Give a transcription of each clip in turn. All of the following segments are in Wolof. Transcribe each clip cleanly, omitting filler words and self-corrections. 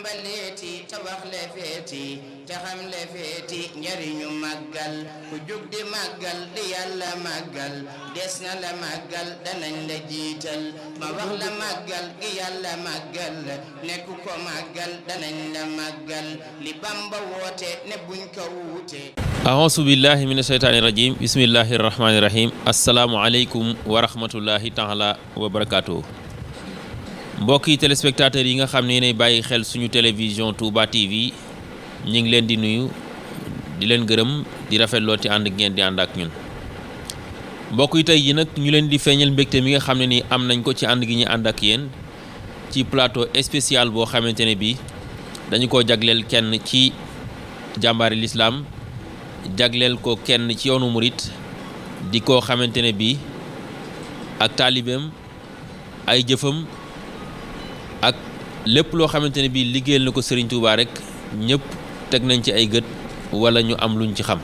tàmbaleeti te wax le feeti te xam le feeti njariñu màggal ku jug di màggal di yàlla màggal des na la màggal danañ la jiital ma wax la màggal gi yàlla màggal nekk ko màggal danañ la màggal li Bamba woote ne buñ ko wuute. ahousu billahi mina sheytaani rajim bismillahi rahmaani rahim asalaamualeykum wa rahmatullahi taala wa barakaatu. mbokki téléspectateurs yi nga xam ne yéenay bàyyi xel suñu télévision Touba TV ñu ngi leen di nuyu di leen gërëm di rafetloo ci ànd ngeen di ànd ak ñun. mbokk yi tey ji nag ñu leen di feeñal mbégte mi nga xam ne ni am nañ ko ci ànd gi ñu ànd ak yéen ci plateau spécial boo xamante ne bi dañu ko jagleel kenn ci jàmbaari l'islam jagleel ko kenn ci yoonu murit di koo xamante ne bi ak taalibeem ay jëfam ak lépp loo xamante ne bi liggéeyal na ko Serigne Touba rek ñëpp teg nañ ci ay gët wala ñu am luñ ci xam.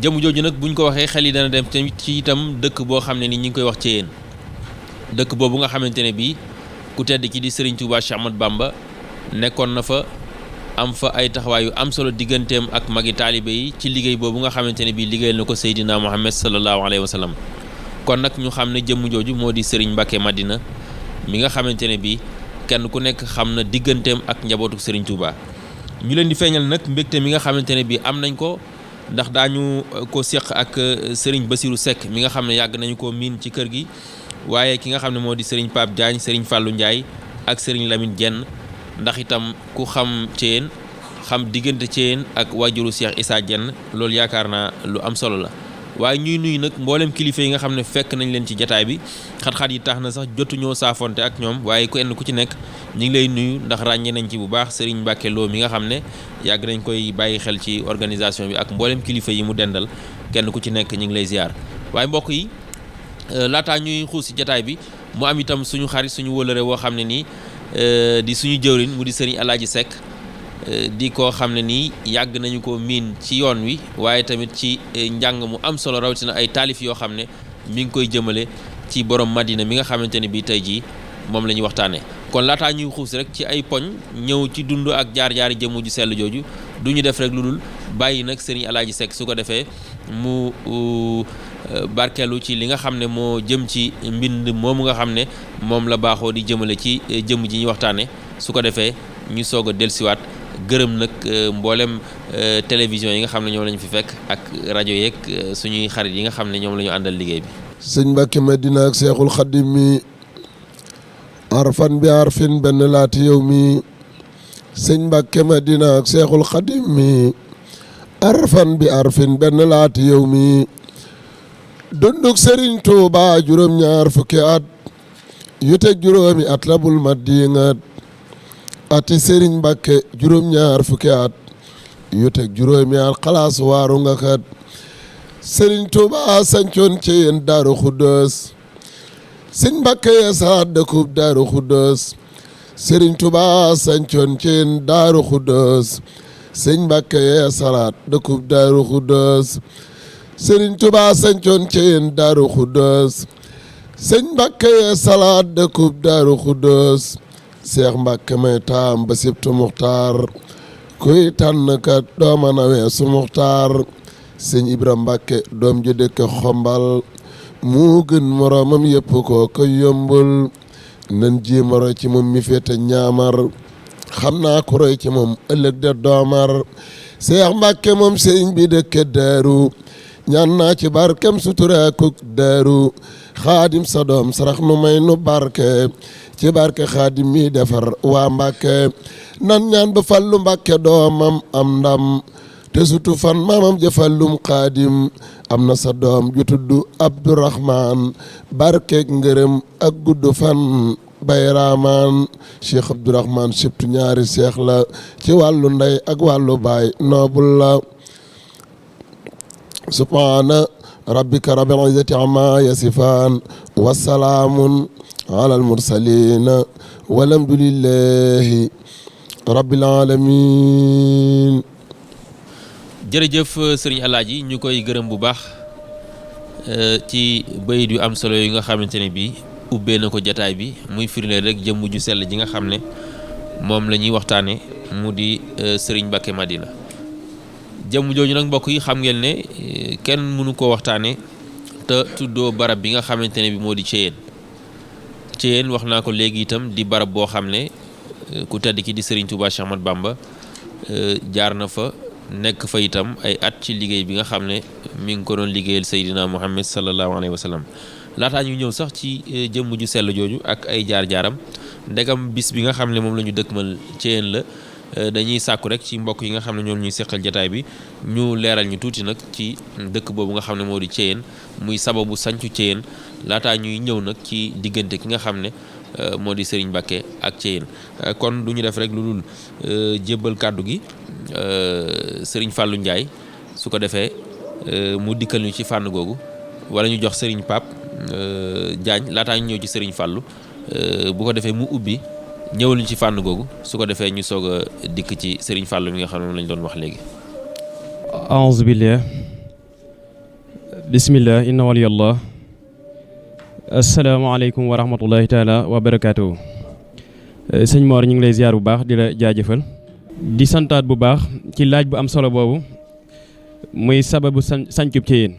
jëmu jooju nag buñ ko waxee xel yi dana dem ci itam dëkk boo xam ne ni ñi ngi koy wax ci yéen dëkk boobu nga xamante ne bi ku tedd ki di Serigne Touba Cheikh Ahmadou Bamba nekkoon na fa am fa ay taxawaayu am solo digganteem ak magi taalibe yi ci liggéey boobu nga xamante ne bii liggéeyal na ko Seydina Muhammad sallallahu alayhi wa sallam. kon nag ñu xam ne jëmm jooju moo di Serigne Mbacké Madina mi nga xamante ne bii kenn ku nekk xam na digganteem ak njabootu Serigne Touba. ñu leen di feeñal nag mbégte mi nga xamante ne bii am nañ ko ndax daañu ko seq ak Serigne Bassirou Seck mi nga xam ne yàgg nañu ko miin ci kër gi waaye ki nga xam ne moo di Serigne Pape Diagne Serigne Fallou Ndiaye ak Serigne Lamine Dieng. ndax itam ku xam Thiéyène xam diggante Thiéyène ak waajuru Cheikh Issa Diène loolu yaakaar naa lu am solo la waaye ñuy nuyu nag mboolem kilifa yi nga xam ne fekk nañ leen ci jataay bi xat-xat yi tax na sax jotuñoo saafonte ak ñoom waaye kenn ku ci nekk ñi ngi lay nuyu ndax ràññee nañ ci bu baax Serigne Mbacké Lo mi nga xam ne yàgg nañ koy bàyyi xel ci organisation bi ak mboolem kilifa yi mu dendal kenn ku ci nekk ñi ngi lay ziar waaye mbokk yi laataa ñuy xuus ci jataay bi mu am itam suñu xarit suñu wëlëre woo xam ne nii di suñu jëwriñ mu di Serigne Alaaji Seck di koo xam ne nii yàgg nañu ko miin ci yoon wi waaye tamit ci njàng mu am solo rawatina ay taalif yoo xam ne mi ngi koy jëmale ci borom Madina mi nga xamante ne bii tey jii moom la ñuy waxtaanee. kon laataa ñuy xuus rek ci ay poñ ñëw ci dund ak jaar-jaari jëmm ju sell jooju du ñu def rek lu dul bàyyi nag Serigne Alaaji Seck su ko defee mu barkeelu ci li nga xam ne moo jëm ci mbind moomu nga xam ne moom la baaxoo di jëmale ci jëmm ji ñuy waxtaane su ko defee ñu soog a dellusiwaat gërëm nag mboolem télévision yi nga xam ne ñoom lañu fi fekk ak rajo yeeg suñuy xarit yi nga xam ne ñoom la ñu àndal liggéey bi. sëñ Mbacké Madina ak Seexul Xadim mi arfan bi arfin benn laati yow mi sëñ Mbacké Madina ak Seexul Xadim mi arfan bi arfin benn laati yow mi dunduk Serigne Touba juróom-ñaar fukki at yu teg juróomi at la bul mat diingat ati Serigne Mbacké juróom-ñaar fukki at yu teg juróomi at xalaas waaru nga kat Serigne Touba sancoon ci yéen Daaru Xuddoos Serigne Mbacké yeesaat dëkkub Daaru Xuddoos Serigne Touba sancoon ci yéen Daaru Xuddoos Serigne Mbacké yeesalaat dëkkub Daaru Xuddoos Serigne Touba sancoon ci yéen Daaru Xuddoos Serigne Mbacké yeesalaat dëkkub Daaru Xuddoos Seex Mbacké may taam ba sibtu muxtaar kuy tànn kat doo mën a weesu muxtaar sëñ Ibra Mbacké doom ji dëkk xombal mu gën moroomam yëpp koo ko yombul nan jéema roy ci moom mi féete ñaamar xam naa ku roy ci moom ëllëg de doomar Seex Mbacké moom sëñ bi dëkk daaru ñaan naa ci barkem sutura kuk daaru xaadim sa doom sarax nu may nu barke ci barke xaadim mi defar waa Mbacké nan ñaan ba fallu Mbacké doomam am ndam te sutu fan maamam ja fallum xaadim am na sa doom ju tudd Abdourahman barkeek ngërëm ak gudd fan bayraamaan Cheikh Abdourahman sibtu ñaari seex la ci wàllu ndey ak wàllu baay noobul la subhaana rabbika rabbil izzati amma yasifaan wa salaamun ala al mursaliin walhamdulillahi rabbil aalamiin. jërëjëf Serigne Alaaji ñu koy gërëm bu baax ci bayit yu am solo yi nga xamante ne bii ubbee na ko jataay bi muy firndeel rek jëmm ju sell ji nga xam ne moom la ñuy waxtaane mu di Serigne Mbacké Madina. jëmm jooju nag mbokk yi xam ngeen ne kenn mënu koo waxtaane te tuddoo barab bi nga xamante ne bi moo di Thiéyène wax naa ko léegi itam di barab boo xam ne ku tedd ki di Serigne Touba Cheikh Ahmadou Bamba jaar na fa nekk fa itam ay at ci liggéey bi nga xam ne mi ngi ko doon liggéeyal Seydina Muhammad sallallahu alayhi wa sallam. laataa ñu ñëw sax ci jëmm ju sell jooju ak ay jaar-jaaram ndegam bis bi nga xam ne moom la ñu dëkkmal Thiéyène la dañuy sàkku rek ci mbokk yi nga xam ne ñoom ñuy seqal jataay bi ñu leeral ñu tuuti nag ci dëkk boobu nga xam ne moo di Thiéyène muy sababu sancu Thiéyène laataa ñuy ñëw nag ci diggante ki nga xam ne moo di Serigne Mbacké ak Thiéyène kon du ñu def rek lu dul jébbal kàddu gi Serigne Fallou Ndiaye su ko defee mu dikkal ñu ci fànn googu wala ñu jox Serigne Pape Diagne laataa ñu ñëw ci Serigne Fallou bu ko defee mu ubbi ñëwal ñu ci fànn googu su ko defee ñu soog a dikk ci Serigne Fallou mi nga xam ne moom lañ doon wax léegi. a'uuzu billah bismillah inna waliyallah asalaamaaleykum wa rahmatullahi taala wa barakaatuhu. sëñ Mor ñu ngi lay ziar bu baax di la jaajëfal di santaat bu baax ci laaj bu am solo boobu muy sababu sancub Thiéyène.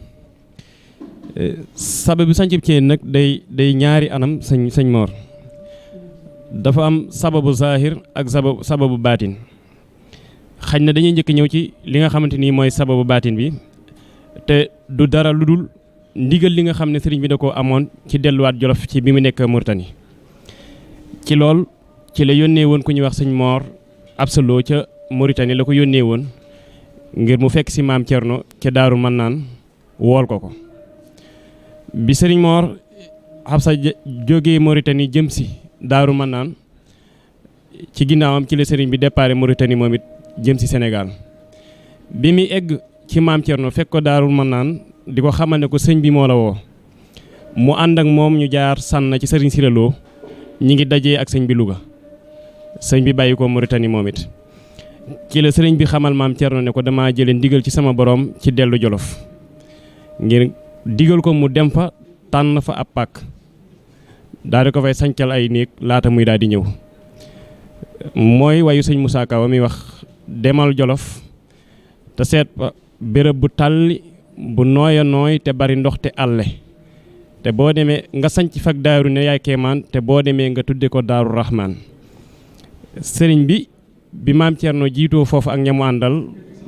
sababu sancub Thiéyène nag day ñaari anam sëñ Mor. dafa am sababu zahir ak sababu baatin. xañ na dañuy njëkk ñëw ci li nga xamante ni mooy sababu baatin bi te du dara lu dul ndigal li nga xam ne sëriñ bi da koo amoon ci delluwaat Jolof ci bi mu nekk Mauritanie. ci lool ci la yónnee woon ku ñuy wax sëñ Mor Absolo ca Mauritanie la ko yónnee woon ngir mu fekk si maam Thierno ca Daaru Mannaan wool ko. bi sëriñ Mor Absa jógee Mauritanie jëm si Daaru Mannaan ci ginnaawam ci la sëriñ bi déparé Mauritanie moom it jëm si Sénégal. bi muy egg ci maam Thierno fekk ko Daaru Mannaan di ko xamal ne ko sëñ bi moo la woo mu ànd ak moom ñu jaar sànn ci sëriñ Siré Lo ñi ngi dajee ak sëñ bi Louga sëñ bi bàyyi ko Mauritanie moom it ci la sëriñ bi xamal maam Thierno ne ko dama jële ndigal ci sama borom ci dellu Jolof ngir digal ko mu dem fa tànn fa ab pàkk daal di ko fay sancal ay néeg laata muy daal di ñëw mooy wayu sëñ Moussa Ka wa muy wax demal Jolof te seet fa béréb bu tàlli bu nooy a nooy te bari ndox te àlle te boo demee nga sanc fak daaru ne yaay keemaan te boo demee nga tudde ko Daaru Rahman. sëriñ bi maam Thierno jiitoo foofu ak ñamu àndal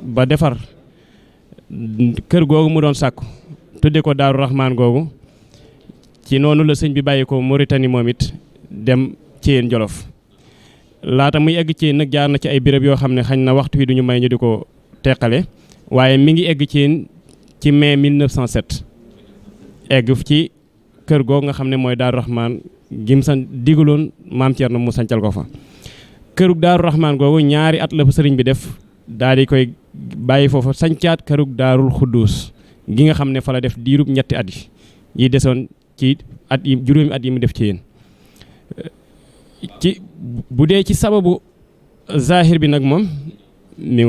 ba defar kër googu mu doon sàkku tudde ko Daaru Rahman googu ci noonu la sëñ bi bàyyi ko Mauritanie moom it dem Thiéyène Jolof. laata muy egg Thiéyène nag jaar na ci ay béréb yoo xam ne xañ na waxtu wi duñu may ñu di ko teqale waaye mi ngi egg Thiéyène ci mai 1907 egg ci kër googu nga xam ne mooy Daaru Rahman gim san digaloon maam Thierno mu sancal ko fa. kërug Daaru Rahman googu ñaari at la fa sëriñ bi def daal di koy bàyyi foofu sancaat kërug Daarul Xudduus gi nga xam ne fa la def diirub ñetti at yi desoon ci at yi juróomi at yi mu def ci yéen. ci bu dee ci sababu zahir bi nag moom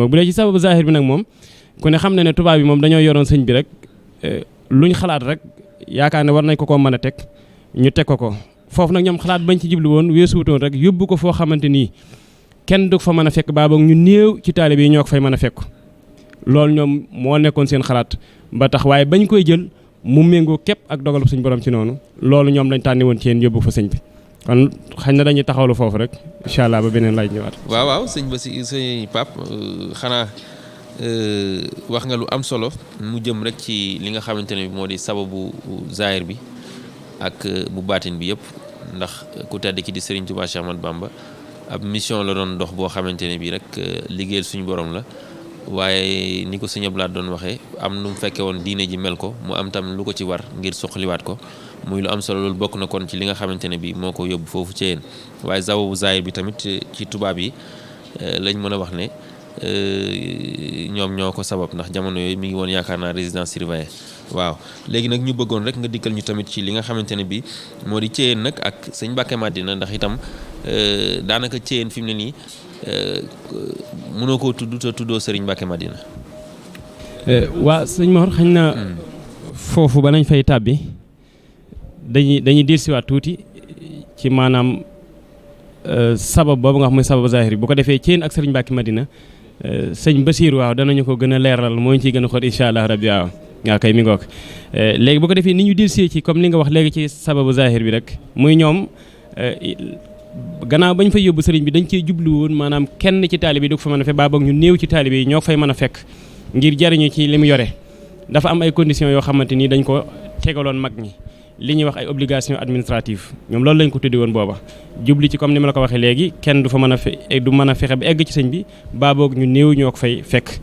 bu dee ci sababu zahir bi nag moom ku ne xam na ne tubaab bi moom dañoo yoroon sëñ bi rek luñ xalaat rek yaakaar ne war nañ ko koo mën a teg ñu teg ko foofu nag ñoom xalaat bañ ci jublu woon weesuutoon rek yóbbu ko foo xamante nii kenn du fa mën a fekk baa boog ñu néew ci taalibe yi ñoo ko fay mën a fekk loolu ñoom moo nekkoon seen xalaat ba tax waaye bañ koy jël mu méngoo képp ak dogalu suñ borom ci noonu loolu ñoom lañ tànni woon ci yéen yóbbu fa sëñ bi kon xañ na dañuy taxawlu foofu rek incha allah ba beneen laaj ñëwaat. waaw sëñ Pape xanaa wax nga lu am solo mu jëm rek ci li nga xamante ne moo di sababu zahir bi ak bu baatin bi yëpp ndax ku tedd ki di Serigne Touba Cheikh Ahmadou Bamba ab mission la doon dox boo xamante ne bii rek liggéeyal suñu borom la waaye ni ko sëñ Abdoulaye doon waxee am nu mu fekkee woon diine ji mel ko mu am tam lu ko ci war ngir soxliwaat ko muy lu am solo loolu bokk na kon ci li nga xamante ne bii moo ko yóbbu foofu ci yéen waaye sababu zahir bi tamit ci tubaab yi lañ mën a wax ne ñoom ñoo ko sabab ndax jamono yooyu mi ngi woon yaakaar naa résidence surveillée waaw léegi nag ñu bëggoon rek nga dikkal ñu tamit ci li nga xamante ne bii moo di Thiéyène nag ak sëñ Mbacké Madina ndax itam daanaka Thiéyène fi mu ne nii mënoo koo tudd te tuddoo Serigne Mbacké Madina. waa sëñ Mor xañ na foofu ba nañ fay tàbbi dañuy dellusiwaat tuuti ci maanaam sabab boobu nga xam mooy sababu zahir bu ko defee Thiène ak Serigne Mbacke Madina sëñ Basiir waaw danañu ko gën a leeral moo ñu ciy gën a xool incha allah rabbi waaw kay mi ngoog léegi bu ko defee ni ñu dilsee ci comme li nga wax léegi ci sababu zahir bi rek muy ñoom gannaaw bañ fay yóbbu sëriñ bi dañ cee jublu woon maanaam kenn ci taalibe yi du ko fa mën a fekk baa boog ñu néew ci taalibe yi ñoo fay mën a fekk ngir jariñu ci li mu yore dafa am ay conditions yoo xamante ni dañ ko tegaloon mag ñi li ñuy wax ay obligation administrative ñoom loolu lañ ko tuddi woon booba jubli ci comme ni ma la ko waxee léegi kenn du fa mën a fexe ba egg ci sëñ bi baa boog ñu néew ñoo ko fay fekk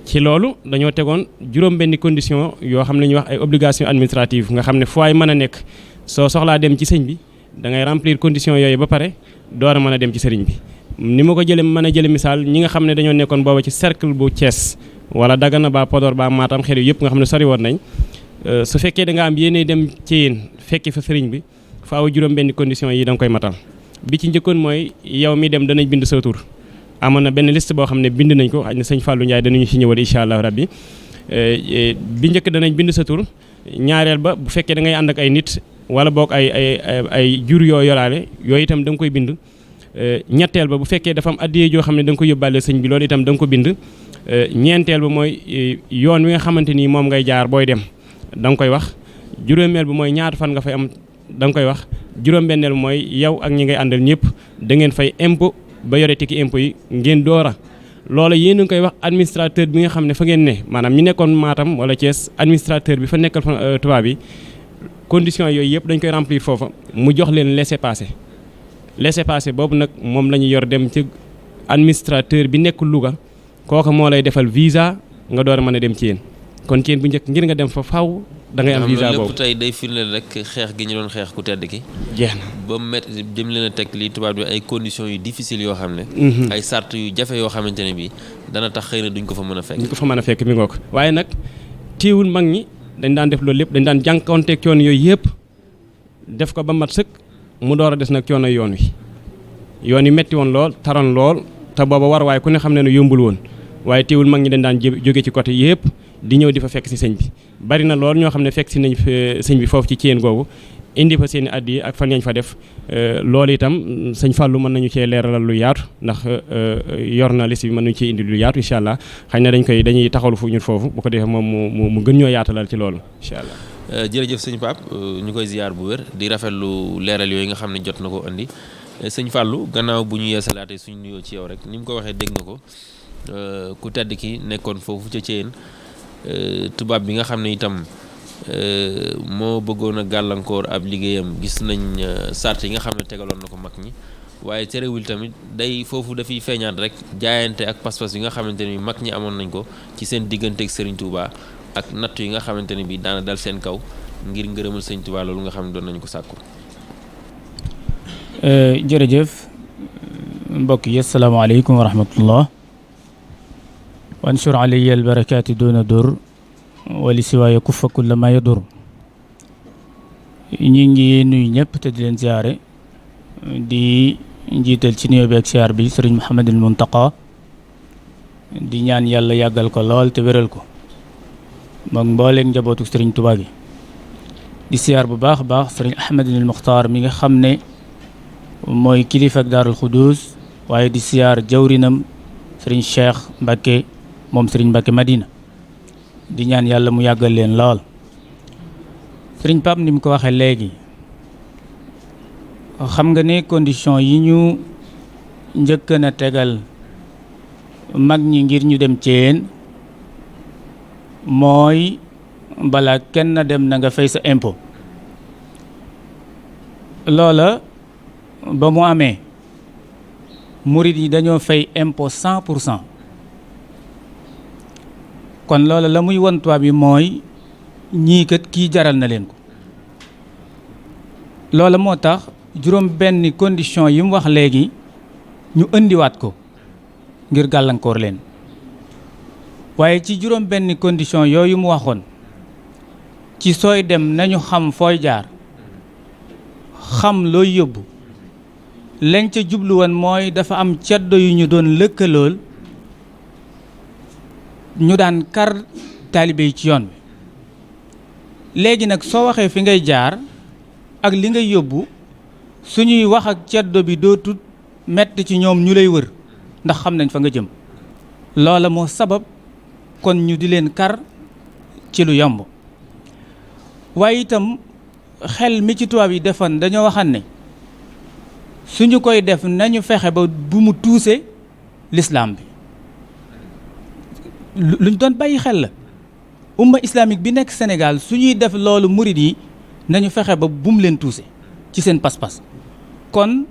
ci loolu dañoo tegoon juróom benni condition yoo xam ne ñuy wax ay obligation administrative nga xam ne fu waay mën a nekk soo soxlaa dem ci sëñ bi da ngay remplir condition yooyu ba pare door a mën a dem ci sëriñ bi ni ma ko mën a jële misaal ñi nga xam ne dañoo nekkoon booba ci cercle bu Thiès wala Dagana ba Podor ba Matam xeet yëpp nga xam ne sori woon nañ su fekkee da nga am yéene dem ci yéen fekki fa sëriñ bi faaw juróom benn condition yi da nga koy matal bi ci njëkkoon mooy yow mi dem danañ bind sa tur amoon na benn liste boo xam ne bind nañ ko xaj na sëñ Fallou Ndiaye danañu ci ñëwal incha allah rabbi bi njëkk danañ bind sa tur ñaareel ba bu fekkee da ngay ànd ak ay nit wala boog ay jur yoo yoraale yooyu itam da nga koy bind ñetteel ba bu fekkee dafa am addiyee joo xam ne da nga koy yóbbaale sëñ bi loolu itam da nga ko bind ñeenteel ba mooy yoon wi nga xamante ni moom ngay jaar booy dem da nga koy wax juróomeel bi mooy ñaata fan nga fay am da nga koy wax juróom-benneel bi mooy yow ak ñi ngay àndal ñëpp da ngeen fay impôt ba yore tikki impôt yi ngeen doora loola yéen a ngi koy wax administrateur bi nga xam ne fa ngeen ne maanaam ñi nekkoon Matam wala Thiès administrateur bi fa nekkal fa tubaab bi conditions yooyu yëpp dañ koy remplir foofa mu jox leen laissez-passer boobu nag moom la ñu yor dem ci administrateur bi nekk Louga kooku moo lay defal visa nga door a mën a dem ci yéen kon ci yéen bu njëkk ngir nga dem fa faaw da ngay am visa boobu lépp tey day firndeel rek xeex gi ñu doon xeex ku tedd ki jeex na ba métti jëm leen a teg lii tubaab bi ay conditions yu difficiles yoo xam ne ay sart yu jafe yoo xamante ne bi dana tax xëy na duñ ko fa mën a fekk duñ ko fa mën a fekk mi ngoo ko waaye nag téewul mag ñi dañ daan def loolu lépp dañ daan jànkonteeg coono yooyu yëpp def ko ba mat sëkk mu door a des nag coono yoon wi metti woon lool taroon lool te booba war waaye ku ne xam ne ne yombul woon waaye téewul mag ñi dañ daan jóge ci côté yëpp di ñëw di fa fekk si sëñ bi bari na lool ñoo xam ne fekk si nañ sëñ bi foofu ci Thiène googu indi fa seen i addi ak fan yañ fa def loolu itam sëñ Fallou mën nañu cee leeralal lu yaatu ndax yor na liste bi mën nañu cee indi lu yaatu incha allah xëy na dañuy taxawlu fu ñun foofu bu ko defee moom mu gën ñoo yaatalal ci loolu incha allah. jërëjëf sëñ Pape ñu koy ziar bu wér di rafetlu leeral yooyu nga xam ne jot na ko andi sëñ Fallou gannaaw bu ñu yeesalaatee suñu nuyoo ci yow rek ni mu ko waxee dégg nga ko ku tedd ki nekkoon foofu ca Thiène tubaab bi nga xam ne itam moo bëggoon a gàllankoor ab liggéeyam gis nañ sart yi nga xam ne tegaloon na ko mag ñi waaye terewul tamit day foofu dafiy feeñaat rek jaayante ak pas-pas yi nga xamante ne bi mag ñi amoon nañ ko ci seen diggante ak Serigne Touba ak nattu yi nga xamante ne bi daana dal seen kaw ngir ngërëmal Serigne Touba loolu nga xam ne doon nañu ko sàkku. jërëjëf mbokk yi asalaamaaleykum wa rahmatullah wansur alayya albarakaati doona dur wali siwaaya kuffa kulla ma yadur ñi ngi nuyu ñëpp te di leen ziare di njiital ci nuyoo bi ak siyaar bi sëriñ Mouhamadul Muntaqa di ñaan yàlla yàggal ko lool te wéral ko moom mbooleeg njabootu sëriñ Tuubaa gi di siyaar bu baax a baax sëriñ Ahmadul Muxtaar mi nga xam ne mooy kilifa ak Daarul Xuduus waaye di siyaar jawrinam sëriñ Cheikh Mbacke moom sëriñ Mbacke Madina di ñaan yàlla mu yàggal leen lool sëriñ Pape ni mu ko waxee léegi xam nga ne condition yi ñu njëkk na tegal mag ñi ngir ñu dem Thiène mooy balaa kenn dem na nga fay sa impôt loola ba mu amee murit yi dañoo fay impôt 100% kon loola la muy won tubaab bi mooy ñii kat kii jaral na leen ko loola moo tax juróom benn condition yi mu wax léegi ñu indiwaat ko ngir gàllankoor leen waaye ci juróom benn condition yooyu mu waxoon ci sooy dem nañu xam fooy jaar xam looy yóbbu lañ ca jublu woon mooy dafa am ceddo yu ñu doon lëkkalool ñu daan kar taalibe yi ci yoon bi léegi nag soo waxee fi ngay jaar ak li ngay yóbbu suñuy wax ak ceddo bi dootul metti ci ñoom ñu lay wër ndax xam nañ fa nga jëm. loola moo sabab kon ñu di leen kar ci lu yomb. waaye itam xel mi ci tubaab yi defoon dañoo waxan ne suñu koy def nañu fexe ba bu mu tuuse lislaam bi. luñ doon bàyyi xel la. umma islamique bi nekk Sénégal suñuy def loolu murid yi nañu fexe ba bum leen tuuse ci seen pas-pas. kon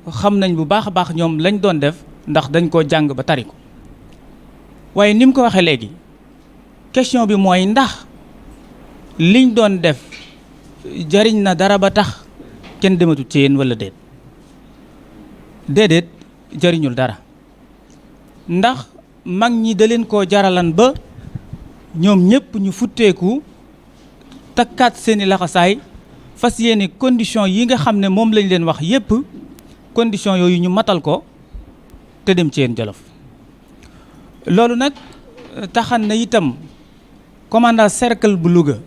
xam nañ bu baax a baax ñoom lañ doon def ndax dañ koo jàng ba tari ko. waaye ni mu ko waxee léegi question bi mooy ndax liñ doon def jariñ na dara ba tax kenn dematu ci yéen wala déet. déedéet jariñul dara ndax mag ñi da leen koo jaralan ba ñoom ñëpp ñu futteeku takkaat seeni laxasaay fas yéene condition yi nga xam ne moom lañ leen wax yépp condition yooyu ñu matal ko te dem ci yéen Jolof. loolu nag taxan na itam commandant cercle bu Louga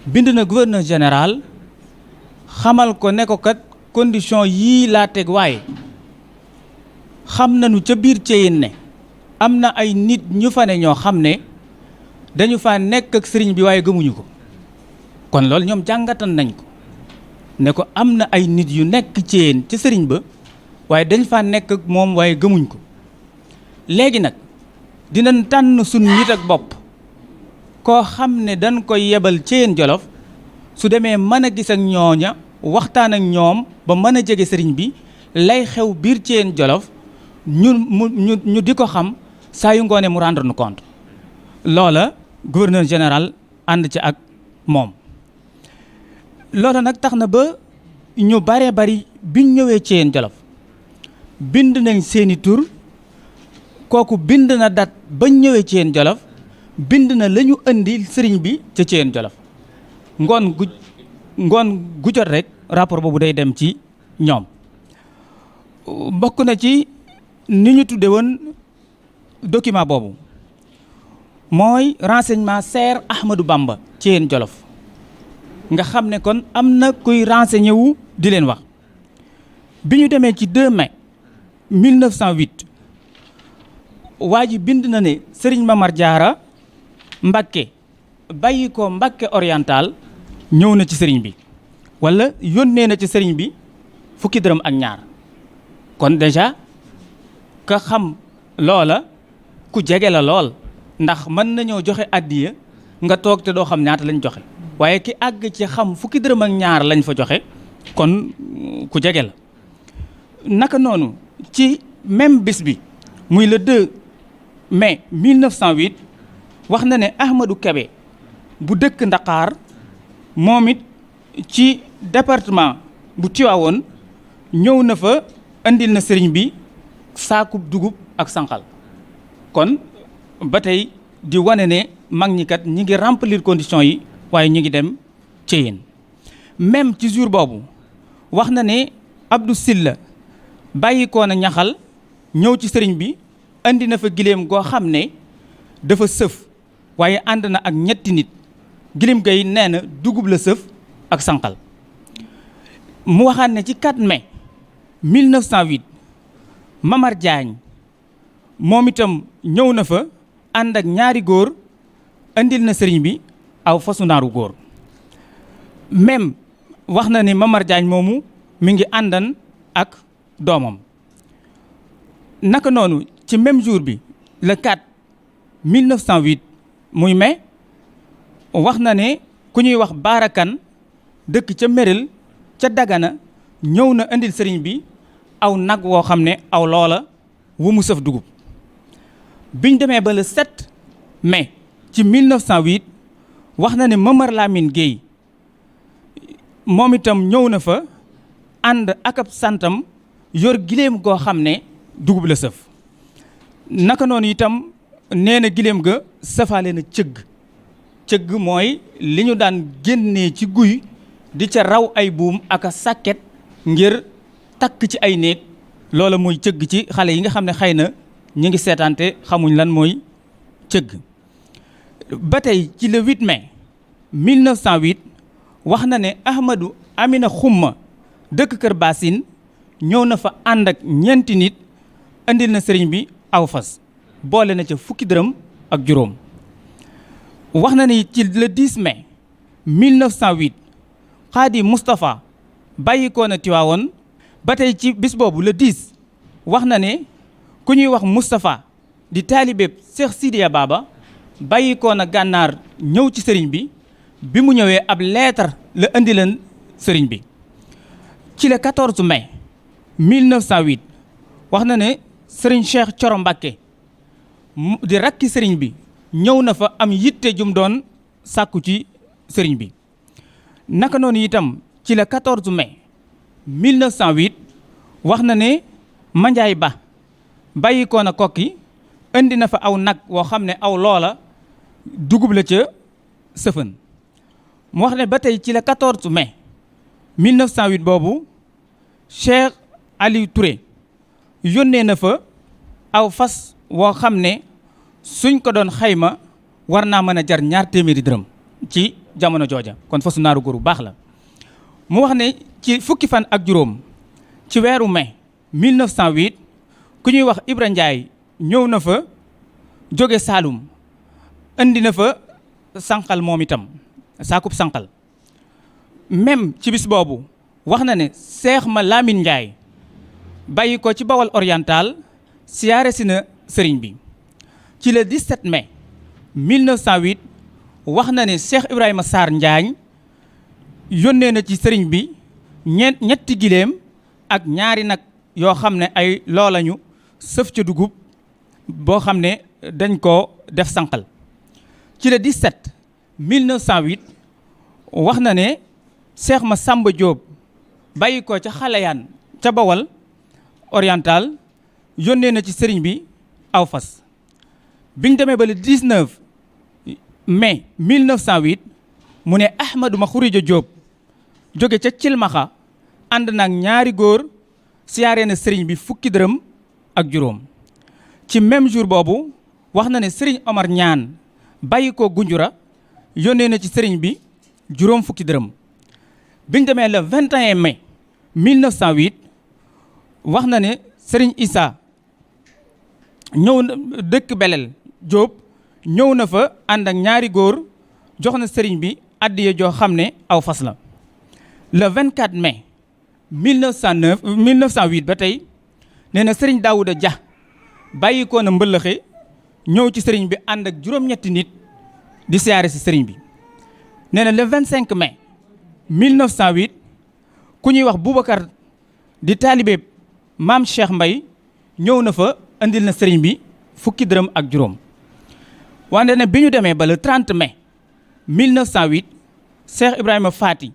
bind na gouverneur général xamal ko ne ko kat condition yii laa teg waaye xam nañu ca biir Thiéyène ne am na ay nit ñu fa ne ñoo xam ne dañu fa nekk ak sëriñ bi waaye gëmuñu ko. kon loolu ñoom jàngatan nañ ko ne ko am na ay nit yu nekk Thiéyène ca sëriñ ba waaye dañ fa nekk ak moom waaye gëmuñ ko. léegi nag dinañ tànn suñ nit ak bopp koo xam ne dañ koy yebal Thiéyène Jolof su demee mën a gis ak ñooña waxtaan ak ñoom ba mën a jege sëriñ bi lay xew biir Thiéyène Jolof ñu di ko xam saa yu ngoonee mu rendre nu compte. loola gouverneur général ànd ci ak moom. loola nag tax na ba ñu baree bari biñ ñëwee Thiéyène Jolof bind nañ seeni tur. kooku bind na dat bañ ñëwee Thiéyène Jolof bind na la ñu indi sëriñ bi ca Thiéyène Jolof ngoon gu jot rek rapport boobu day dem ci ñoom. bokk na ci ni ñu tudde woon document boobu mooy renseignement Seer Ahmadou Bamba Thiéyène Jolof nga xam ne kon am na kuy renseigné wu di leen wax. bi ñu demee ci 2 mai 1908 waa ji bind na ne Serigne Mamar Diarra Mbakke bàyyi ko Mbakke oriental ñëw na ci sëriñ bi wala yónnee na ci sëriñ bi fukki dërëm ak ñaar. kon déjà ka xam loola ku jege la lool ndax mën nañoo joxe addiya nga toog te doo xam ñaata lañ joxe waaye ki àgg ci xam fukki dërëm ak ñaar lañ fa joxe kon ku jege la. naka noonu ci même bis bi muy le 2 mai 1908 wax na ne Ahmadou Kébé bu dëkk Ndakaar moom it ci département bu Tivaouane ñëw na fa andil na sëriñ bi saakub dugub ak sànqal. kon ba tey di wane ne mag ñi kat ñi ngi remplir conditions yi waaye ñu ngi dem Thiéyène. même ci jour boobu wax na ne Abdou Silla bàyyi ko na ñaxal ñëw ci sëriñ bi andi na fa giléem goo xam ne dafa sëf waaye ànd na ak 3 nit giléem gay nee na dugub la sëf ak sànqal. mu waxaat ne ci 4 mai 1908 Mamar Diagne moom itam ñëw na fa ànd ak 2 góor andil na sëriñ bi aw fasu naaru góor. même wax na ne Mamar Diagne moomu mi ngi àndan ak doomam. naka noonu ci même jour bi le 4 1908 muy mai wax na ne ku ñuy wax baarakan dëkk ca Méril ca Dagana ñëw na indil sëriñ bi aw nag woo xam ne aw loola wu mu sëf dugub. biñ demee ba le 7 mai ci 1908 wax na ne Mamar Lamine Guèye moom itam ñëw na fa ànd ak ab santam yor giléem goo xam ne dugub la sëf. naka noonu itam nee na giléem ga sëfaale na cëgg mooy li ñu daan génnee ci guy di ca raw ay buum ak a sàkket ngir takk ci ay néeg loola mooy cëgg ci xale yi nga xam ne xëy na ñu ngi seetaante xamuñ lan mooy cëgg. ba tey ci le 8 mai 1908 wax na ne Ahmadou Amina Xumma dëkk Kër Bassine ñëw na fa ànd ak ñeenti nit andil na sëriñ bi aw fas boole na ca fukki dërëm ak juróom. wax na ni ci le 10 mai 1908 Xaadi Moustapha bàyyi ko na Tiwaawoon ba tey ci bis boobu le 10 wax na ne ku ñuy wax Moustapha di taalibeeb Cheikh Sidiya Baba bàyyi ko na gànnaar ñëw ci sëriñ bi mu ñëwee ab lettre la indi leen sëriñ bi. ci le 14 mai 1908 wax na ne sëriñ Cheikh Coro Mbàkke di rakki sëriñ bi ñëw na fa am yitte jum doon sàkku ci sëriñ bi. naka noonu itam ci le 14 mai 1908 wax na ne Mandiaye Ba bàyyi ko na kokki indi na fa aw nag woo xam ne aw loola dugub la ca sëfën. mu wax ne ba tey ci le 14 mai 1908 boobu Cheikh Aliou Touré yónnee na fa aw fas woo xam ne suñ ko doon xayma war naa mën a jar 200 dërëm ci jamono jooja kon fasu naaru góor bu baax la. mu wax ne ci fukki fan ak juróom ci weeru mai 1908 ku ñuy wax Ibra Ndiaye ñëw na fa jóge Saalum indi na fa sànqal moom itam saakub sànqal. même ci bis boobu wax na ne Seex ma Lamine Ndiaye bàyyi ko ci Bawol oriental siyaare si na sëriñ bi. ci le 17 mai 1908 wax na ne Cheikh Ibrahima Sarr Njaañ yónnee na ci sëriñ bi ñetti giléem ak ñaari nag yoo xam ne ay loolañu sëf ca dugub boo xam ne dañ koo def sànqal. ci le 17 1908 wax na ne Cheikh Massamba Diop bàyyi ko ca Xalayaan ca Bawol oriental yónnee na ci sëriñ bi aw fas. biñ demee ba le 19 mai 1908 mu ne Ahmadou Ma Khurija Diop jóge ca Cilmaxa ànd naag ñaari góor siyaare na sëriñ bi fukki dërëm ak juróom. ci même jour boobu wax na ne sëriñ Omar Ñaan bàyyi ko Gunjura yónnee na ci sëriñ bi juróom fukki dërëm. biñ demee le 21 mai 1908 wax na ne sëriñ Issa ñëw na dëkk Belel Diop ñëw na fa ànd ak ñaari góor jox na sëriñ bi addiya joo xam ne aw fas la. le 24 mai 1908 ba tey nee na sëriñ Daouda Dia bàyyi ko na mbëllëxe ñëw ci sëriñ bi ànd ak juróom-ñetti nit di siyaare si sëriñ bi. nee na le 25 mai 1908 ku ñuy wax Boubacar di taalibe maam Cheikh Mbay ñëw na fa andil na sëriñ bi fukki dërëm ak juróom. wante ne bi ñu demee ba le 30 mai 1908 Cheikh Ibrahima Fati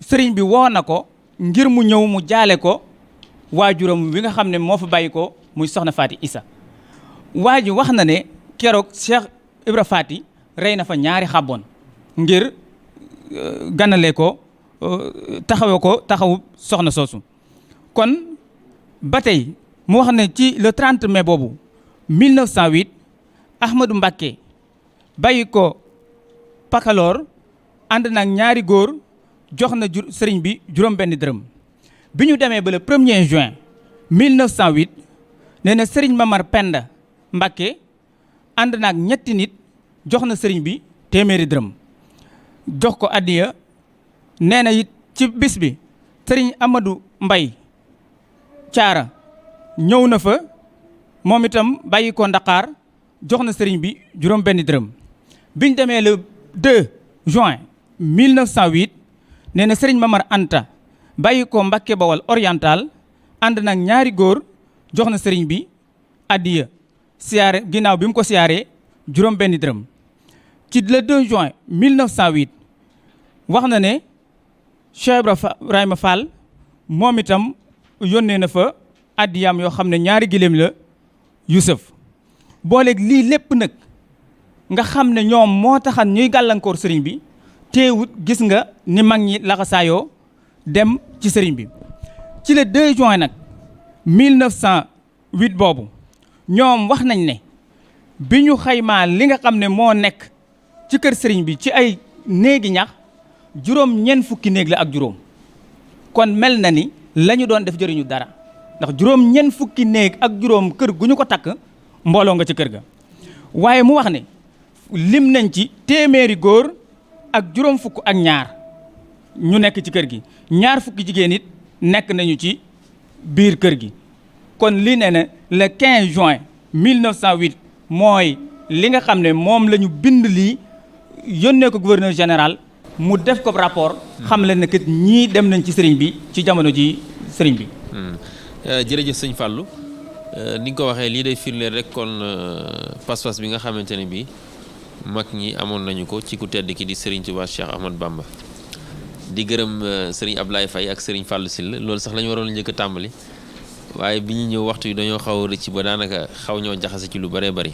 sëriñ bi woo na ko ngir mu ñëw mu jaale ko waajuram wi nga xam ne moo fa bàyyi ko muy soxna Fati Issa. waa ji wax na ne keroog Cheikh Ibra Fati rey na fa ñaari xàbboon ngir ganale ko taxawu soxna soosu. kon ba tey mu wax ne ci le 30 mai boobu 1908 Ahmadou Mbacké bàyyi ko Pakaloor ànd nag ñaari góor jox na sëriñ bi juróom benn dërëm. bi ñu demee ba le 1er juin 1908 nee na sëriñ Mamar Penda Mbacké ànd nag ñetti nit jox na sëriñ bi téeméeri dërëm jox ko addiya. nee na it ci bis bi sëriñ Amadou Mbay Caara ñëw na fa moom itam bàyyi ko Ndakaar jox na sëriñ bi juróom benn dërëm. biñ demee le 2 juin 1908 nee na sëriñ Mamar Anta bàyyi ko Mbacké Bawol oriental ànd nag ñaari góor jox na sëriñ bi addiya siyaare ginnaaw bi mu ko siyaaree juróom benn dërëm. ci le 2 juin 1908 wax na ne Cheikh Ibrahima Fall moom itam yónnee na fa addiyaam yoo xam ne ñaari giléem la Yusuf. booleeg lii lépp nag nga xam ne ñoom moo taxan ñuy gàllankoor sëriñ bi teewut gis nga ni mag ñi laxasaayoo dem ci sëriñ bi. ci le 2 juin nag 1908 boobu ñoom wax nañ ne bi ñu xaymaa li nga xam ne moo nekk ci kër sëriñ bi ci ay néegi ñax juróom ñeent fukki néeg la ak juróom kon mel na ni la ñu doon def jëriñu dara ndax juróom ñeent fukki néeg ak juróom kër gu ñu ko takk mbooloo nga ci kër ga waaye mu wax ne lim nañ ci téeméeri góor ak juróom fukk ak ñaar ñu nekk ci kër gi ñaar fukki jigéen it nekk nañu ci biir kër gi kon li ne ne le 15 juin 1908 mooy li nga xam ne moom la ñu bind lii yónnee ko gouverneur général mu def ko rapport xam leen ne kat ñii dem nañ ci sëriñ bi ci jamono ji sëriñ bi. jërëjëf sëñ Fallou ni nga ko waxee lii day firndeel rek kon pas-pas bi nga xamante ne bii mag ñi amoon nañu ko ci ku tedd ki di Serigne Touba Cheikh Ahmad Bamba di gërëm Serigne Ablaye Faye ak Serigne Fallou Sylla loolu sax la ñu waroon njëkk a tàmbali waaye bi ñu ñëw waxtu yi dañoo xaw a rëcc ba daanaka xaw ñoo jaxase ci lu bëree bëri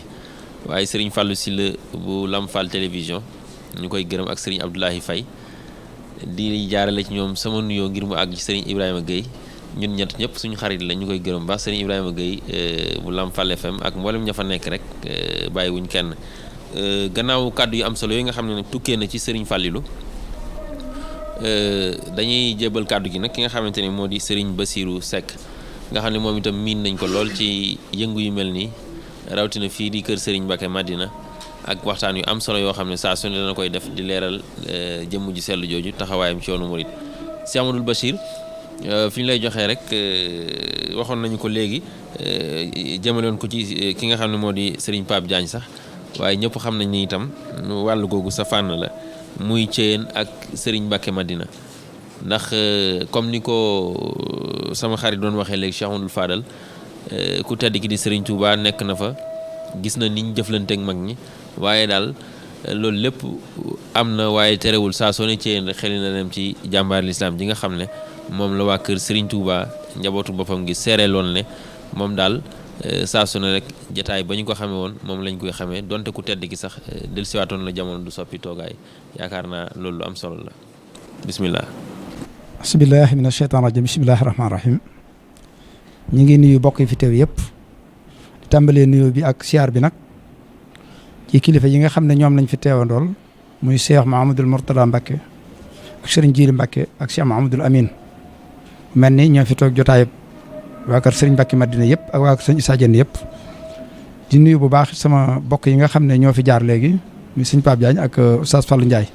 waaye Serigne Fallou Sylla bu Lamp Fall télévision ñu koy gërëm ak Serigne Abdoulaye Faye di jaarale ci ñoom sama nuyoo ngir mu àgg ci Serigne Ibrahima Gueye ñun ñett ñëpp suñu xarit la ñu koy gërëm baax Serigne Ibrahima Gueye bu Lamp Fall FM ak mboolem ña fa nekk rek bàyyiwuñ kenn gannaaw kàddu yu am solo yi nga xam ne nag tukkee na ci Serigne Fallilou dañuy jébal kàddu gi nag ki nga xamante ne moo di Serigne Bassirou Seck nga xam ne moom itam miin nañ ko lool ci yëngu yu mel nii rawatina fii di kër Serigne Mbacké Madina ak waxtaan yu am solo yoo xam ne saa su ne dana koy def di leeral jëmm ji sellu jooju taxawaayam ci yoonu murid si Amadou Bachir fi ñu lay joxee rek waxoon nañu ko léegi jëmaloon ko ci ki nga xam ne moo di Serigne Pape Diagne sax waaye ñëpp xam nañ ni itam wàllu googu sa fànn la muy Thiéyène ak Serigne Mbacké Madina ndax comme ni ko sama xarit doon waxee léegi Cheikh Amadou Fadal ku tedd ki di Serigne Touba nekk na fa gis na niñ jëflanteeg mag ñi waaye daal loolu lépp am na waaye terewul saa soo ne Thiéyène rek xeli na dem ci jàmbaar lislaam ji nga xam ne moom la waa kër Serigne Touba njabootu boppam gi seereeloon ne moom daal saa su ne rek jataay ba ñu ko xamee woon moom lañ koy xamee donte ku tedd ki sax dellusiwaatoon la jamono du soppi toogaay yaakaar naa loolu lu am solo la bismillah. bismillahi mina sheytaan rajim bismillahi rahmaani rahim ñu ngi nuyu bokk yi fi teew yëpp di tàmbalee nuyu bi ak siyaar bi nag ci kilifa yi nga xam ne ñoom lañ fi teewandool muy Cheikh Mahamadul Mourtada Mbacké ak Serigne Djili Mbacké ak Cheikh Mahamadul Amin mel ni ñoo fi toog jotaayub waa kër Serigne Mbacké Madina yëpp ak waa kër Serigne Issa Diène yëpp di nuyu bu baax sama bokk yi nga xam ne ñoo fi jaar léegi muy Serigne Pape Diagne ak Oustaz Fallou Ndiaye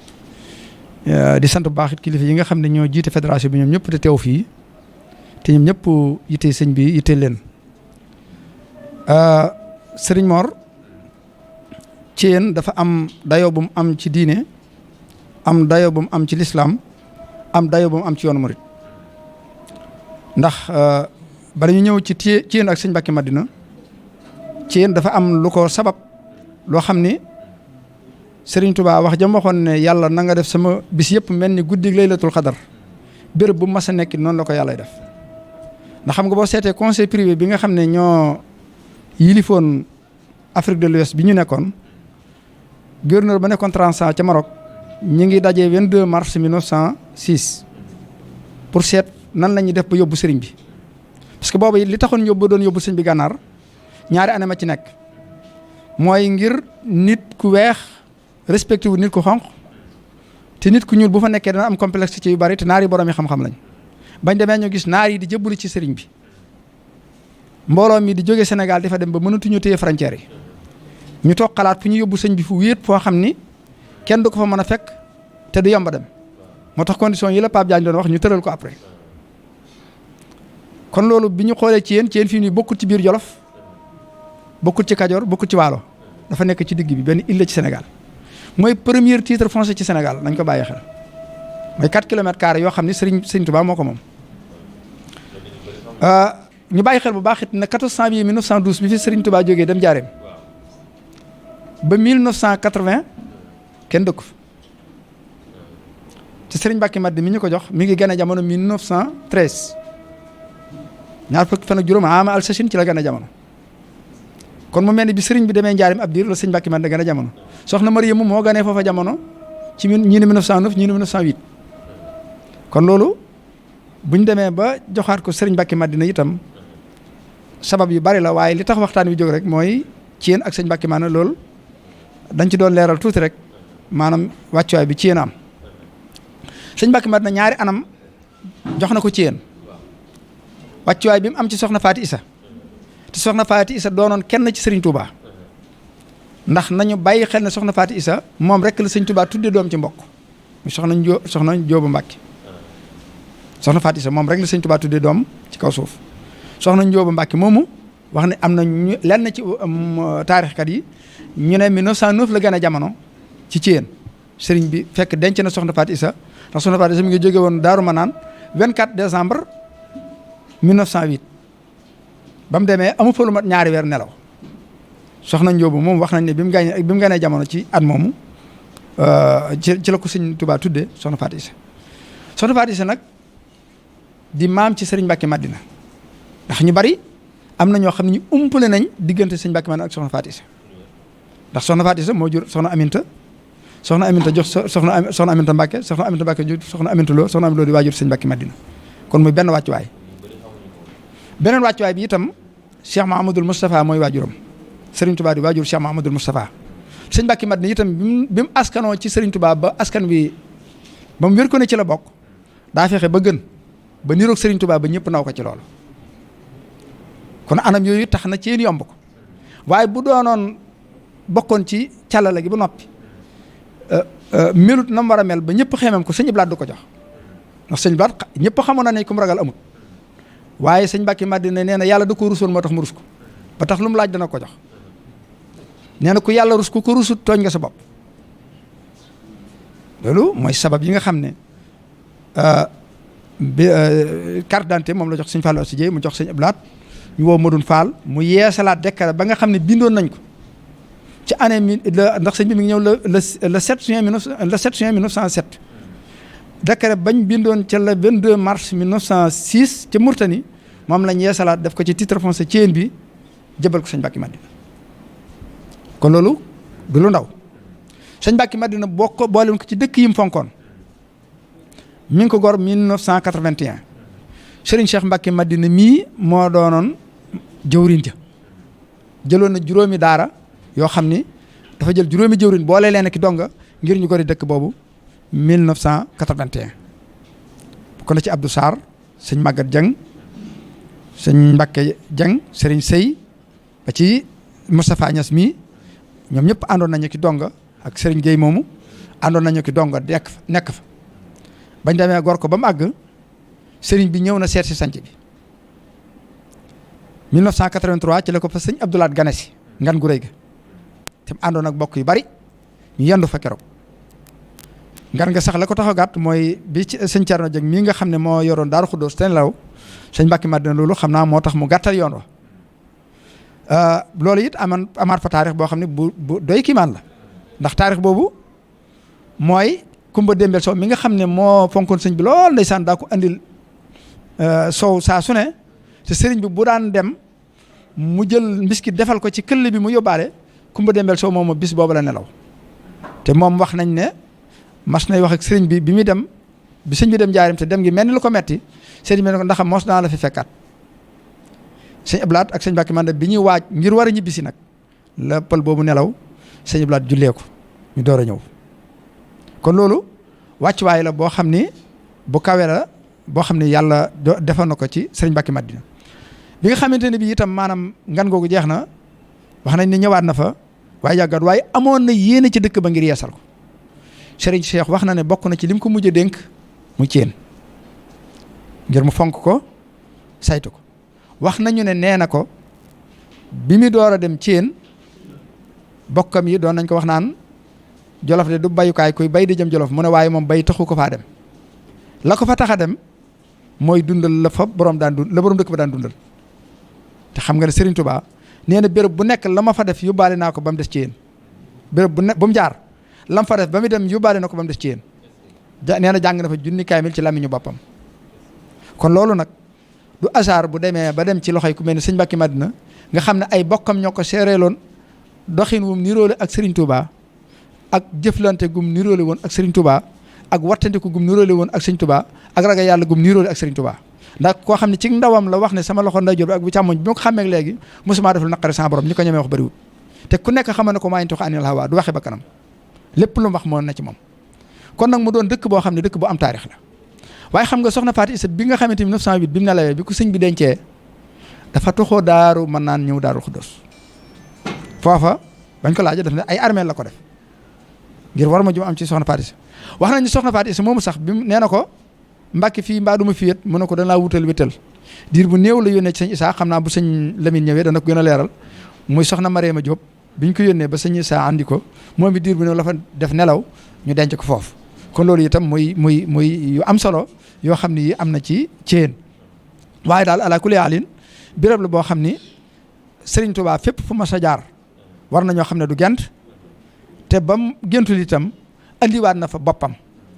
di sant bu baax it kilifa yi nga xam ne ñoo jiite fédération bi ñoom ñëpp te teew fii te ñoom ñëpp yitte sëñ bi yitte leen Serigne Mor Thiéyène dafa am dayoo bu mu am ci diine am dayoo bu mu am ci lislaam am dayoo bu mu am ci yoonu murit ndax bala ñu ñëw ci Thiéyène ak sëñ Mbacké Madina Thiéyène dafa am lu ko sabab loo xam ni Serigne Touba wax jam waxoon ne yàlla na nga def sama bis yëpp mel ni guddi laylatul xadar béréb bu mas a nekk noonu la ko yàlla def ndax xam nga boo seetee conseil privé bi nga xam ne ñoo yilifoon Afrique de l'Ouest bi ñu nekkoon gouverneur ba nekkoon Transa ca Maroc ñi ngi dajee 22 mars 1906 pour seet nan la ñuy def ba yóbbu sëriñ bi parce que boobu li taxoon doon yóbbu sëriñ bi gànnaar ñaari année ma ci nekk mooy ngir nit ku weex respecté wu nit ku xonq te nit ku ñuul bu fa nekkee dana am complexité yu bari te naar yi borom yi xam-xam lañ bañ demee ñu gis naar yi di jëbbali ci sëriñ bi mbooloo mi di jógee Sénégal di fa dem ba mënatuñu téye frontière yi ñu toog xalaat fu ñu yóbbu sëñ bi fu wéet foo xam ni kenn du ko fa mën a fekk te du yomba dem moo tax condition yi la Pape Diagne doon wax ñu tëral ko après kon loolu bi ñu xoolee Thiéyène fii nii bokkut ci biir Jolof bokkut ci Kajoor bokkut ci Waalo dafa nekk ci digg bi benn île ci Sénégal mooy premier titre foncier ci Sénégal nañ ko bàyyi xel mooy 4 kilomètres carrés yoo xam ni Serigne Touba moo ko moom. ñu bàyyi xel bu baax it ne 14 janvier 1912 bi fi Serigne Touba jógee dem Njaaréem ba 1980 kenn dëkku fi te Serigne Mbacké Madina mi ñu ko jox mi ngi gën a jamono 1913 ñaar fukki fan ak juróom ama al sachin ci la gën a jamono kon mu mel ni bi Serigne bi demee Njaaréem ab diir la Serigne Mbacké Madina gën a jamono soxna Mariyamu moo gënee foofa jamono ci ñii ni 1909 ñii ni 1908 kon loolu buñ demee ba joxaat ko Serigne Mbacké Madina itam sabab yu bari la waaye li tax waxtaan wi jóg rek mooy Thiéyène ak sëñ Mbacké Madina loolu dañ ci doon leeral tuuti rek maanaam wàccuwaay bi Thiéyène am sëñ Mbacké Madina ñaari anam jox na ko ci yéen wàccuwaay bi mu am ci soxna Faati Isa te soxna Faati Isa doonoon kenn ci Serigne Touba ndax nañu bàyyi xel ne soxna Faati Isa moom rek la Serigne Touba tuddee doom ci mbokk mu soxna Jóoba Mbàkke soxna Faati Isa moom rek la Serigne Touba tuddee doom ci kaw suuf soxna Jóoba Mbàkke moomu wax ne am na ñu lenn ci taarixkat yi ñu ne 1909 la gën a jamono ci Thiène Serigne bi fekk denc na soxna Faati Isa ndax soxna Faati Isa mi ngi jóge woon Daaru Manaan 24 décembre 1908 ba mu demee amu fa lu mat ñaari weer nelaw soxna Njóobu moom wax nañ ne bi mu gàñee jamono ci at moomu ci la ko Sëñ Tuubaa tuddee soxna Faati Isa soxna Faati Isa nag di maam ci Sëriñ Mbàkke Madina ndax ñu bari am na ñoo xam ne ñu umpale nañ diggante Sëñ Mbàkke Madina ak soxna Faati Isa ndax soxna Faati Isa moo jur soxna Aminta jox soxna Aminta Mbàkke soxna Aminta Mbàkke jur soxna Aminta Lo soxna Aminta Lo di waajur Sëñ Mbàkke Madina kon muy benn wàccuwaay beneen wàccuwaay bi itam Cheikh Mahamadul Moustapha mooy waajuram Serigne Touba di waajur Cheikh Mahamadul Moustapha Sëñ Mbàkke Madina itam bi mu askanoo ci Serigne Touba ba askan wi ba mu wér ko ne ci la bokk daa fexe ba gën ba niroog Serigne Touba ba ñëpp naw ko ci loolu kon anam yooyu tax na ci yomb ko waaye bu doonoon bokkoon ci càllala gi ba noppi melut na mu war a mel ba ñëpp xeemam ko Sëñ Blaat du ko jox ndax Sëñ Blaat ñëpp xamoon na ne ku mu ragal amut waaye Sëñ Mbàkke Madina nee na yàlla da ko rusoon moo tax mu rus ko ba tax lu mu laaj dana ko jox nee na ku yàlla rus ko rusut tooñ nga sa bopp loolu mooy sabab yi nga xam ne carte d'identité moom la jox Sëñ Fallou Assi Dieye mu jox Sëñ Ablaat ñu woo Madoune Fall mu yeesalaat décret ba nga xam ne bindoon nañ ko ci année ndax sëñ bi mi ngi ñëw le 7 juin 1907 décret bañ bindoon ca le 22 mars 1906 ca Mourtani moom lañ yeesalaat def ko ci titre foncier Thiène bi jëbal ko Sëñ Mbàkke Madina kon loolu du lu ndaw Sëñ Mbàkke Madina boole ko ci dëkk yi mu fonkoon mi ngi ko gor 1981 Serigne Cheikh Mbàkke Madina mii moo doonoon jëwriñ ja jëloon na juróomi daara yoo xam ni dafa jël juróomi jëwriñ boole leen ki donga ngir ñu gori dëkk boobu 1981 kon la ci Abdou Sarr Sëñ Maguette Dieng Sëñ Mbàkke Dieng Serigne Sey ba ci Moustapha Niass mii ñoom ñëpp àndoon nañu ki donga ak Serigne Gueye moomu àndoon nañu ki donga nekk fa bañ demee gor ko ba mu àgg Serigne bi ñëw na seet si sanc bi 1983 ci la ko fa Sëñ Abdoulaat gane si ngan gu rëy ga te mu àndoon ak bokk yu bari ñu yendu fa keroog ngan nga sax la ko tax a gàtt mooy bi ci Sëñ Thierno Dieng mii nga xam ne moo yoroon Daaru Xuddoos te law Sëñ Mbàkke Madina loolu xam naa moo tax mu gàttal yoon wa loolu it amaat fa taarix boo xam ne bu doy kiimaan la ndax taarix boobu mooy Kumba Dembel Sow mi nga xam ne moo fonkoon sëñ bi lool ndeysaan daa ko andil sow saa su ne te sëriñ bi bu daan dem mu jël mbiskit defal ko ci këll bi mu yóbbaale Kumba Dembel Sow moom bis boobu la nelaw te moom wax nañ ne mas nay wax ak sëriñ bi bi muy dem bi sëñ bi dem jaarim te dem gi mel ni lu ko metti sëriñ bi ne ko ndax mos naa la fi fekkaat Sëñ Ablaat ak Sëñ Mbàkke Madina bi ñuy waaj ngir war a ñibbisi nag la pël boobu nelaw Sëñ Ablaat jullee ko ñu door a ñëw kon loolu wàccuwaay la boo xam ni bu kawe la boo xam ne yàlla defoon na ko ci Sëñ Mbàkke Madina bi nga xamante ne bii itam maanaam ngan googu jeex na wax nañ ne ñëwaat na fa waaye yàggat waaye amoon na yéene ci dëkk ba ngir yeesal ko Serigne Cheikh wax na ne bokk na ci lim ko mujj a dénk mu Thiène ngir mu fonk ko saytu ko wax nañu ne nee na ko bi mu door a dem Thiène bokkam yi doon nañ ko wax naan Jolof de du bayukaay kuy bay di jëm Jolof mu ne waaye moom bay taxu ko faa dem la ko fa tax a dem mooy dundal la fa borom dëkk ba daan dundal te xam nga ne Serigne Touba nee na béréb bu nekk la ma fa def yóbbaale naa ko ba mu des Thiène béréb bu nekk ba mu jaar lam fa def ba mu dem yóbbaale na ko ba mu des Thiène nee na jàng na fa junni kaamil ci làmmiñu boppam kon loolu nag du hasard bu demee ba dem ci loxoy ku mel ni Sëñ Mbàkke Madina nga xam ne ay bokkam ñoo ko seereeloon doxin wum niroole ak Serigne Touba ak jëflante gum niroole woon ak Serigne Touba ak wattandiku gum niroole woon ak Serigne Touba ak ragal yàlla gum niroole ak Serigne Touba ndax koo xam ne ci ndawam la wax ne sama loxo ndeyjoor bi ak bu càmmoñ bi ma ko xàmmee léegi mosuma def lu naqari sama borom ñi ko ñemee wax bëriwul te ku nekk xamal ne ko maa yantiqu anil hawaa du waxe ba kanam lépp lu mu wax moo na ci moom kon nag mu doon dëkk boo xam ne dëkk bu am taarix la waaye xam nga soxna Faati Isa bi nga xamante ni 1908 bi mu nelawee bi ko sëñ bi dencee dafa toxoo daaru mën naan ñëw Daaru Xuddoos foofa bañ ko laajee daf ne ay armeel la ko def ngir war ma jum am ci soxna Faati Isa wax nañu soxna Faati Isa moomu sax bi nee na ko Mbàkke fii mbaa du ma fiyet mu ne ko danaa wutal wéttal diir bu néew la yónnee ci sëñ Isaa xam naa bu sëñ Lamine ñëwee dana ko gën a leeral muy soxna Mariama Diop biñ ko yónnee ba sëñ Isaa andi ko moom it diir bu néew la fa def nelaw ñu denc ko foofu kon loolu itam muy yu am solo yoo xam ni am na ci Thièyène waaye daal ala kulli haalin béréb la boo xam ni Serigne Touba fépp fu mas a jaar war nañoo xam ne du gent te bam gentul itam andiwaat na fa boppam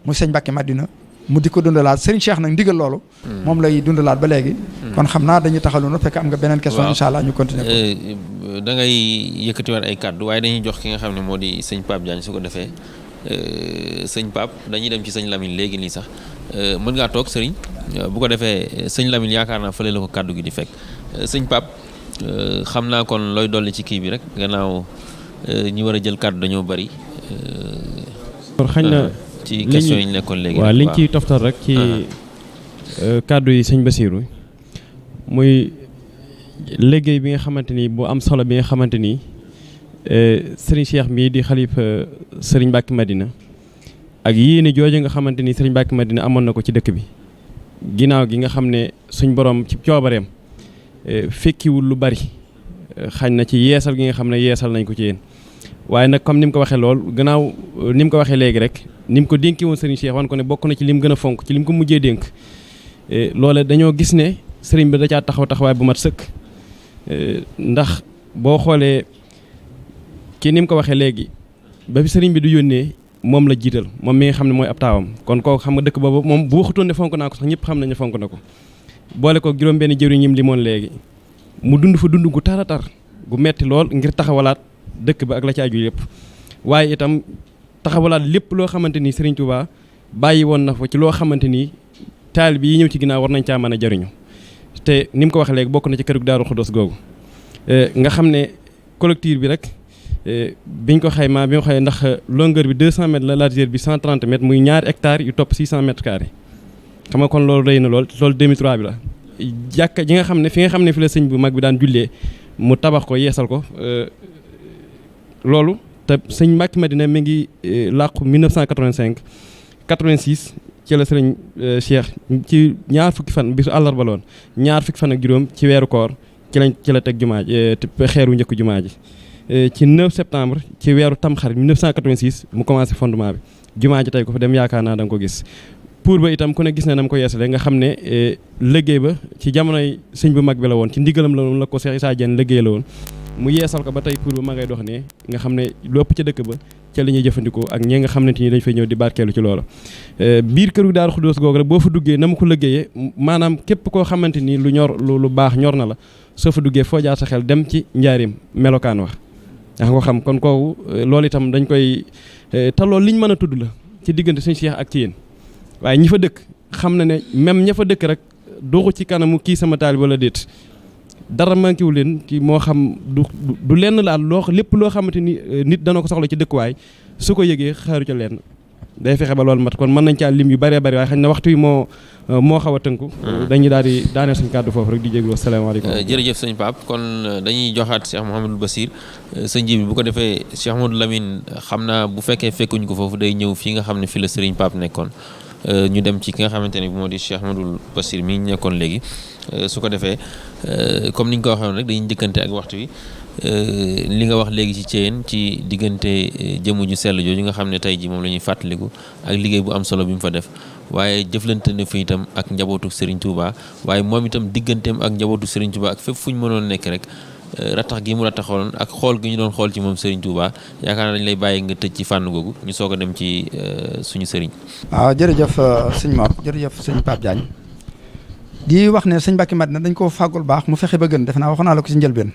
muy sëñ Mbàkke Madina mu di ko dundalaat Serigne Cheikh nag ndigal loolu moom lay dundalaat ba léegi kon xam naa dañuy taxalu na fekk am nga beneen question incha allah ñu continuer ko da ngay yëkkatiwaat ay kàddu waaye dañuy jox ki nga xam ne moo di sëñ Pape Diagne su ko defee sëñ Pape dañuy dem ci sëñ Lamine léegi nii sax mën ngaa toog sëriñ bu ko defee sëñ Lamine yaakaar naa fële la ko kàddu gi di fekk sëñ Pape xam naa kon looy dolli ci kii bi rek gannaaw ñi war a jël kàddu dañoo bari xañ na ci question yi ñu nekkoon léegi waaw liñ ciy toftal rek ci kàddu yi sëñ Basiiru muy liggéey bi nga xamante ni bu am solo bi nga xamante ni Serigne Cheikh mii di xalifa Serigne Mbacke Madina ak yéene jooju nga xamante ni Serigne Mbacke Madina amoon na ko ci dëkk bi ginnaaw gi nga xam ne suñ borom ci coobareem fekkiwul lu bari xañ na ci yeesal gi nga xam ne yeesal nañ ko ci yéen waaye nag comme ni mu ko waxee lool gannaaw ni mu ko waxee léegi rek ni mu ko dénki woon Serigne Cheikh wan ko ne bokk na ci lim gën a fonk ci lim ko mujjee dénk loole dañoo gis ne Serigne bi da caa taxawaay bu mat sëkk ndax boo xoolee kii ni mu ko waxee léegi ba fi Serigne bi du yónnee moom la jiital moom mi nga xam ne mooy ab taawam kon kooku xam nga dëkk boobu moom bu waxutoon ne fonk naa ko sax ñëpp xam nañu fonk na ko boole ko juróom-benn jëwriñ ñim limoon léegi mu dund fa dund gu tara tar gu metti lool ngir taxawalaat dëkk ba ak la ci aju yëpp waaye itam taxawalaat lépp loo xamante ni Serigne Touba bàyyi woon na fa ci loo xamante ni taalibe yi ñëw ci ginnaaw war nañ caa mën a jariñu te ni mu ko waxee léegi bokk na ci kërug Daaru Xudoos googu nga xam ne collectif bi rek biñ ko xaymaa bi nga xoolee ndax longueur bi 200 mètres la largeur bi 130 mètres muy ñaari hectares yu topp 600 mètres carrés xam nga kon loolu rëy na lool 2003 bi la jàkka ji nga xam ne fi nga xam ne fi la sëñ bu mag bi daan jullee mu tabax ko yeesal ko loolu te sëñ Mbacke Madina mi ngi làqu 1985 86 ci la sëriñ Cheikh ci ñaar fukki fan bisu àllarba loon ñaar fukki fan ak juróom ci weeru koor ci la teg jumaa ji xeeru njëkk jumaa ji ci 9 septembre ci weeru tamxarit 1986 mu commencé fondement bi jumaa ji tey ko fa dem yaakaar naa da nga ko gis pour ba itam ku ne gis na nam ko yeesale nga xam ne liggéey ba ci jamonoy sëñ bu mag bi la woon ci ndigalam la woon la ko Cheikh Issa Diène liggéey la woon mu yeesal ko ba tey pour ba ma ngay dox ne nga xam ne lu ëpp ca dëkk ba ca la ñuy jëfandikoo ak ñi nga xam ne ni dañ fay ñëw di barkeelu ci loola biir këru Daaru Xudoos googu rek boo fa duggee na ma ko liggéeyee maanaam képp koo xamante ni lu ñor lu baax ñor na la soo fa duggee foo jaar sa xel dem ci njaarim melokaan wax yaa nga ko xam kon kooku loolu itam dañ koy te loolu liñ mën a tudd la ci diggante suñu Cheikh ak ci yéen waaye ñi fa dëkk xam na ne même ña fa dëkk rek doxu ci kanamu kii sama taal wala déet dara manqué wu leen ci moo xam du lenn laal loo lépp loo xamante ni nit dana ko soxla ci dëkkuwaay su ko yëgee xaaru ca lenn day fexe ba loolu mat kon mën nañ caa lim yu bëree bëri waaye xëy na waxtu wi moo xaw a tënku. dañuy daal di daaneel suñu kàddu foofu rek di jégalu asalaamaaleykum. jërëjëf sëñ Pape kon dañuy joxaat Cheikh Mouhamadou Bassir sëñ ji bi bu ko defee Cheikh Mouhamadou Lamine xam naa bu fekkee fekkuñ ko foofu day ñëw fii nga xam ne fii la Serigne Pape nekkoon ñu dem ci ki nga xamante ne moo di Cheikh Mouhamadou Bassir mi ñu nekkoon léegi su ko defee comme ni ñu ko waxee rek dañuy njëkkante ak waxtu wi. li nga wax léegi ci Thièyène ci diggante jëmu ju sell jooju nga xam ne tey ji moom la ñuy fàttaliku ak liggéey bu am solo bi mu fa def waaye jëflante na fi itam ak njabootu Serigne Touba waaye moom itam digganteem ak njabootu Serigne Touba ak fépp fu ñu mënoon nekk rek rattax gi mu rattaxoon ak xool gi ñu doon xool ci moom Serigne Touba yaakaar naa dañ lay bàyyi nga tëj ci fànn googu ñu soog a dem ci suñu Serigne. waaw jërëjëf sëñ Mor jërëjëf sëñ Pape Diagne di wax ne sëñ Mbacke Madina dañ koo fàggul baax mu fexe ba gën defe naa waxoon naa la ko ci njëlbeen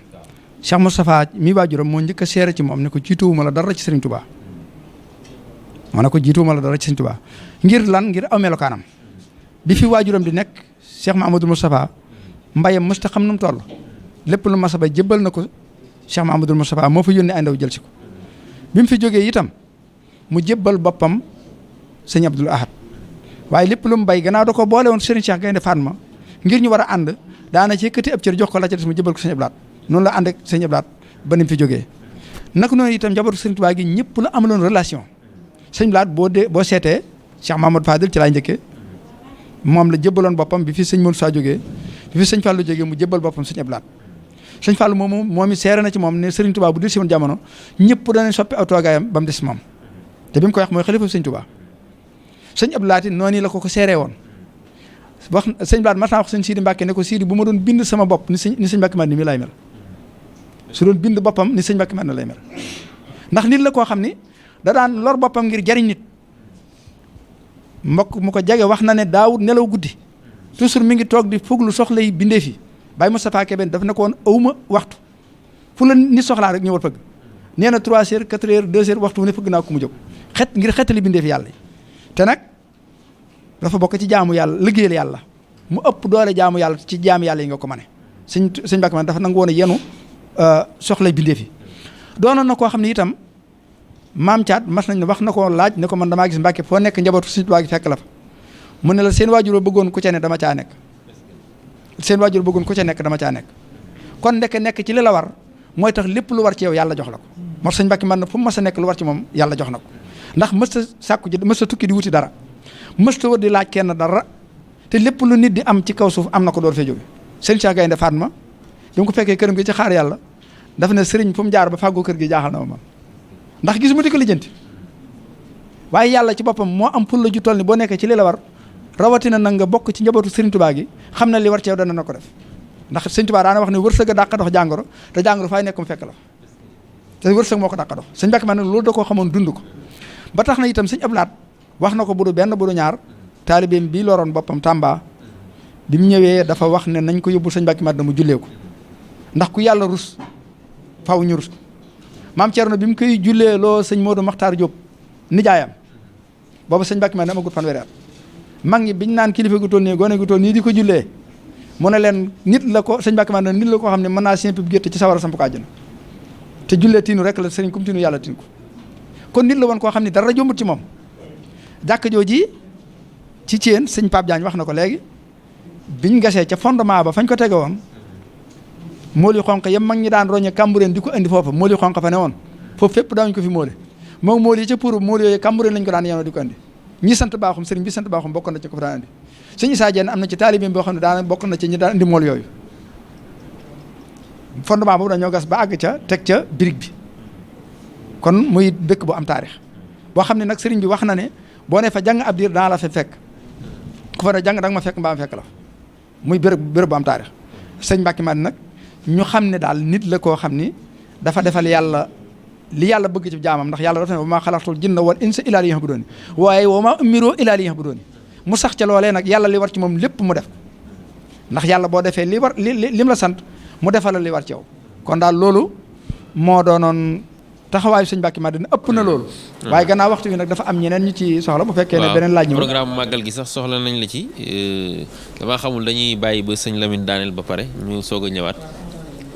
Cheikh Moustapha mi waajuram moo njëkk a seere ci moom ne ko jiituwuma la dara ci Serigne Touba moo ne ko jiituwuma la dara ci Serigne Touba ngir lan ngir aw melokaanam bi fi waajuram di nekk Cheikh Mahamadou Moustapha mbayam mësta xam nu mu toll lépp lu mas a bay jébbal na ko Cheikh Mahamadou Moustapha moo fa yónnee ay ndaw jël si ko bi mu fi jógee itam mu jébbal boppam sëñ Abdoul Ahad waaye lépp lu mu bay gannaaw da ko boole woon Serigne Cheikh Gaynde Fatma ngir ñu war a ànd daana ci yëkkati ab cër jox ko la ca des mu jëbal ko sëñ Abdou Lahad noonu la ànd ak sëñ Abdou Lahad ba ni mu fi jógee naka noonu itam njabootu Serigne Touba gi ñëpp la amaloon relation sëñ Abdou Lahad boo seetee Cheikh Mamadou Fadil ci laay njëkkee moom la jëbbaloon boppam bi fi sëñ Moussa jógee bi fi sëñ Fallou jógee mu jëbbal boppam sëñ Abdou Lahad sëñ Fallou moom it seere na ci moom ne Serigne Touba bu dil si woon jamono ñëpp danañ soppi aw toogaayam ba mu des moom te bi mu koy wax mooy xalifa sëñ Touba sëñ Abdou Lahad noonu la ko seeree woon wax sëñ Abdou Lahad mas naa wax sëñ Sidi Mbacke ne ko Sidi bu ma doon bind sama bopp ni sëñ Mbacke Madina mi lay mel su doon bind boppam ni sëñ Mbacke Madina lay mel ndax nit la koo xam ni da daan lor boppam ngir jariñ nit mbokk mu ko jege wax na ne daawut nelaw guddi toujours mi ngi toog di fuglu soxla yi bindee fi Baye Moustapha Kébé daf ne ko woon awma waxtu fu la nit soxlaa rek ñëwal fëgg nee na 3 heures 4 heures 2 heures waxtu wu ne fëgg naa ko mu jóg ngir xettali bindee fi yàlla yi te nag dafa bokk ci jaamu yàlla liggéeyal yàlla mu ëpp doole jaamu yàlla ci jaamu yàlla yi nga ko mane sëñ Mbacke man dafa nangu woon a yenu soxlay bindee fi doonoon na koo xam ne itam maam Thiat mas nañ ne wax na ko laaj ne ko man damaa gis Mbacke foo nekk njabootu Sëñ Tuubaa gi fekk la fa mu ne la seen waajur bëggoon ku ca ne dama caa nekk seen waajur bëggoon ku ca nekk dama caa nekk kon nekk ci li la war mooy tax lépp lu war ci yow yàlla jox la ko moo sëñ Mbacke man na fu mu mas a nekk lu war ci moom yàlla jox na ko ndax mës ta sàkku ji mës ta tukki di wuti dara mës ta war di laaj kenn dara te lépp lu nit di am ci kaw suuf am na ko door fee jóge sëñ Cheikh Gaynde Fatma bi mu ko fekkee këram gi ci xaar yàlla dafa ne sëriñ fu mu jaar ba fàggoo kër gi jaaxal na ma man ndax gisuma di ko lijjanti waaye yàlla ci boppam moo am pour la ju toll ni boo nekkee ci li la war rawatina nag nga bokk ci njabootu Serigne Touba gi xam na li war ci yow dana na ko def ndax Serigne Touba daana wax ne wërsëg a dàq dox jàngoro te jàngoro fay nekk mu fekk la te wërsëg moo ko dàq dox sëñ Mbacke man nag loolu da koo xamoon dund ko ba tax na itam sëñ Abdou Lahad wax na ko bu du benn bu du ñaar taalibeem bii loroon boppam Tamba bi mu ñëwee dafa wax ne nañ ko yóbbul sëñ Mbacke Madina mu jullee ko ndax ku yàlla rus faw ñu rus maam Thierno bi mu koy jullee loo sëñ Modou Makhtar Diop nijaayam boobu sëñ Mbacke Madina amagul fanweeri at mag ñi biñ naan kilifa gu toll nii gone gu toll nii di ko jullee mu ne leen nit la ko sëñ Mbacke Madina nit la koo xam ne mën naa simpi bu gétt ci sawara samp ko àjjana te jullee tiinu rek la sëriñ kum tiinu yàlla tiinu ko kon nit la woon koo xam ne dara jombut ci moom jàkk jooji ci Thiène sëñ Pape Diagne wax na ko léegi biñ gasee ca fondement ba fañ ko tege woon mooli xonq yam mag ñi daan roñe Cambérène di ko indi foofa mooli xonq fa ne woon foofu fépp daawuñu ko fi moole moom mool yi ca pour mool yooyu Cambérène lañ ko daan yenoo di ko indi ñi sant baaxum sëriñ bi sant baaxum bokk na ci ko fa daan indi sëñ Issa Diène am na ci taalibeem boo xam ne daan bokk na ci ñi daan indi mool yooyu fondement boobu dañoo gas ba àgg ca teg ca birig bi kon muy dëkk bu am taarix boo xam ne nag sëriñ bi wax na ne boo ne fa jàng ab diir dana la fa fekk ku fa ne jàng da nga ma fekk mbaa ma fekk la muy béréb bu am taarix sëñ Mbacke Madina nag ñu xam ne daal nit la koo xam ni dafa defal yàlla li yàlla bëgg ci jaamam ndax yàlla dafa ne wa maa xalaqtul jinna wal insa illaa liya'buduun waaye wa maa umiruu illaa liya'buduun mu sax ca loolee nag yàlla li war ci moom lépp mu def ndax yàlla boo defee li war lim la sant mu defal li war ci yow kon daal loolu moo doonoon taxawaayu sëñ Mbacke Madina ëpp na loolu. waaye gannaaw waxtu bi nag dafa am ñeneen ñu ci soxla bu fekkee ne beneen laaj ñu programme màggal gi sax soxla nañ la ci damaa xamul dañuy bàyyi ba sëñ Lamine daaneel ba pare ñu soog a ñëwaat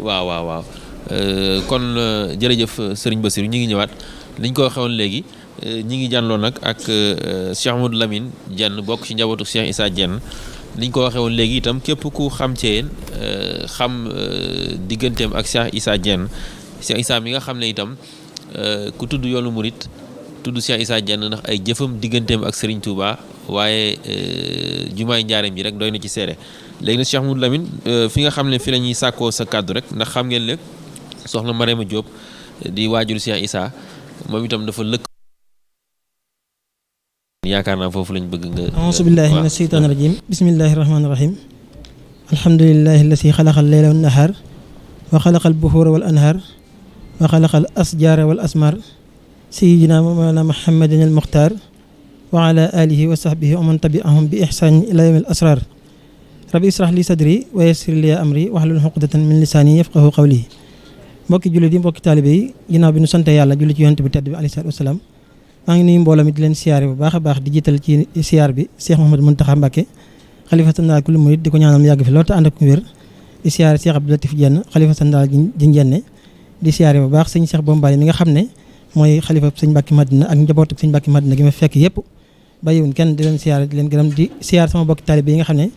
waaw kon jërëjëf sëriñ Bassirou ñu ngi ñëwaat liñ ko waxewoon léegi ñi ngi jànloo nag ak Cheikh Amadou Lamine Diène bokk ci njabootu Cheikh Issa Diène liñ ko waxee woon léegi itam képp ku xam Thiène xam digganteem ak Cheikh Issa Diène Cheikh Issa mi nga xam ne itam ku tudd yoonu murit tudd Cheikh Issa Diène ndax ay jëfam digganteem ak Serigne Touba waaye jumaay njaareem ji rek doy na ci seere léegi nag Cheikh Amadou Lamine fi nga xam ne fi la ñuy sàkkoo sa kàddu rek ndax xam ngeen léeg soxna Marema Diop di waajur Cheikh Issa moom itam dafa lëkk yaakaar naa foofu lañ bëgg nga a'uuzu billahi mina shaytaani rajim bismillahi rahmaani rahim alhamdulillahi allasi xalaqal layla wan nahaar wa xalaqal buhuura wal anhaar wa xalaqal asjaara wal asmaar sayyidina mawlana muhammadin al muxtaar wa ala alihi wa sahbihi wa man tabi'ahum bi ihsaan ila yawmil asraar rabbi israh li sadri wa yassir li amri wahlul uqdatan min lisaani yafqahu qawli mbokki jullit yi mbokki taalibe yi ginnaaw bi nu sante yàlla julli ci yonent bi tedd bi alayhi salaatu wasalaam maa ngi nuyu mbooloo mi di leen siyaare bu baax a baax di jiital ci siyaar bi Cheikh Mouhamadou Mountakha Mbacké xalifa général kullu murid di ko ñaanal mu yàgg fi loolu te ànd ak wér di siyaare Cheikh Abdou Latif Diène xalifa général ji Ndiène di siyaare bu baax sëñ Cheikh Bombali mi nga xam ne mooy xalifa sëñ Mbacke Madina ak njabootu sëñ Mbacke Madina gi ma fekk yëpp bàyyiwuñ kenn di leen siyaar di leen gërëm di siyaar sama bokki taalibe yi nga xam ne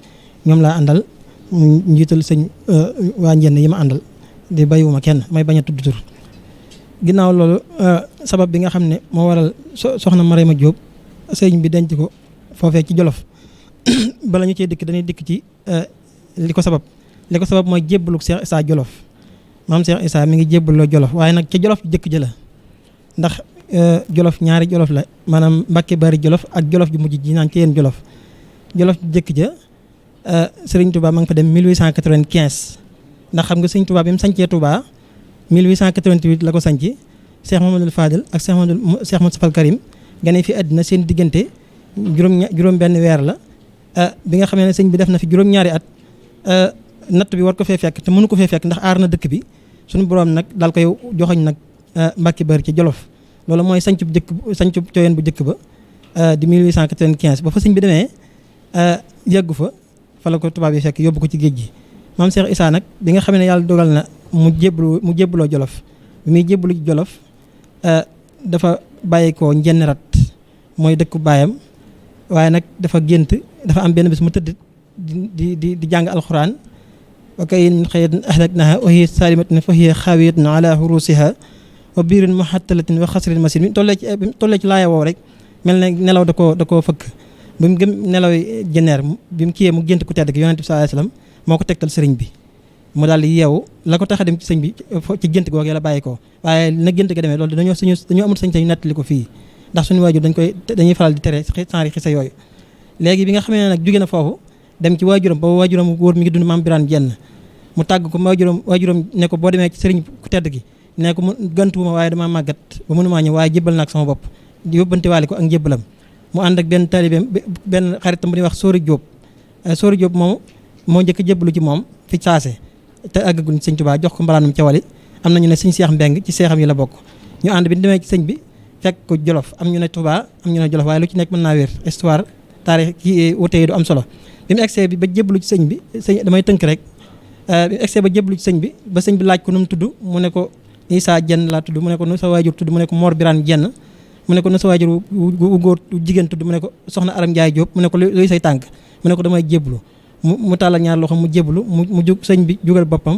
ñoom laa àndal njiital sëñ waa Njenn yi ma àndal di bàyyiwuma kenn may bañ a tudd tur ginnaaw loolu sabab bi nga xam ne moo waral soxna Mariama Diop sëñ bi denc ko foofee ci Jolof bala ñu cee dikk dañuy dikk ci li ko sabab mooy jébbalu Cheikh Issa Jolof maam Cheikh Issa mi ngi jébbaloo Jolof waaye nag ca Jolof jëkk ja la ndax Jolof ñaari Jolof la maanaam Mbàkke Bari Jolof ak Jolof ju mujj ji naan ci yéen Jolof jëkk ja Serigne Touba ma nga fa dem 1895 ndax xam nga Serigne Touba bi mu sañcee Touba 1888 la ko sañc Cheikh Mamadou Fadil ak Cheikh Moustapha Karim gane fi àddina seen diggante juróom benn weer la bi nga xamee ne sëñ bi def na fi juróom-ñaari at natt bi war ko fee fekk te mënu ko fee fekk ndax aar na dëkk bi suñu borom nag daal koy joxoñ nag Mbàkke Bari ci Jolof loolu mooy sañcu cooyeen bu njëkk ba di 1895 ba fa sëñ bi demee yeggu fa la ko tubaab yi fekk yóbbu ko ci géej gi maam Cheikh Issa nag bi nga xam ne yàlla dogal na mu jébbaloo Jolof bi muy jébbalu ci Jolof dafa bàyyi ko Njennerat mooy dëkku baayam waaye nag dafa am benn bis mu tëdd di jàng alxuraan wa kayyin xayrin ahlaknaha wa hiya salimatun fa hiya xaawiyatun ala hurusiha wa biirin muhattalatin wa xasrin masin bi tollee ci laaya woow rek mel ne nelaw da koo fëkk bi mu gëm nelaw jenneer bi mu kiyee mu gént ku tedd ki yonent bi sallallahu alayhi wasallam moo ko tegtal sëriñ bi mu daal di yeewu la ko tax a dem ci sëñ bi ci gént googee la bàyyi ko waaye na gént ga demee loolu dañoo amul sañ sañ nettali ko fii ndax suñu waajur dañuy faral di tere sanri xisa yooyu léegi bi nga xamee ne nag jóge na foofu dem ci waajuram boobu waajuram wóor mi ngi dund maam Birane Jenn mu tàgg ko waajuram ne ko boo demee ci sëriñ ku tedd gi ne ko mu gantuwuma waaye damaa màggat ba mënumaa ñëw waaye jébbal naak sama bopp di yóbbante waale ko ak njébbalam mu ànd ak benn taalibeem benn xaritam bu ñuy wax Sori Diop moom moo njëkk jébbalu ci moom fi saase te àggagul sëñ Tuubaa jox ko mbalaanum ca wali am nañu ne sëñ Seex Mbeng ci seexam yi la bokk ñu ànd bi ñu demee ci sëñ bi fekk ko Jolof am ñu ne Tuubaa am ñu ne Jolof waaye lu ci nekk mën naa wér histoire taarix ci wute yi du am solo bi mu egsee bi ba jébbalu ci sëñ bi damay tënk rek bi mu egsee ba jébbalu ci sëñ bi ba sëñ bi laaj ko nu mu tudd mu ne ko Issa Jenn laa tudd mu ne ko nu sa waajur tudd mu ne ko Mor Birane Jenn mu ne ko nu sa waajur wu góor jigéen tudd mu ne ko soxna Aram Njaay Jóob mu ne ko luy say tànk mu ne ko damay jébbalu mu tàllal ñaar loxo mu jébbalu mu jug sëñ bi jugal boppam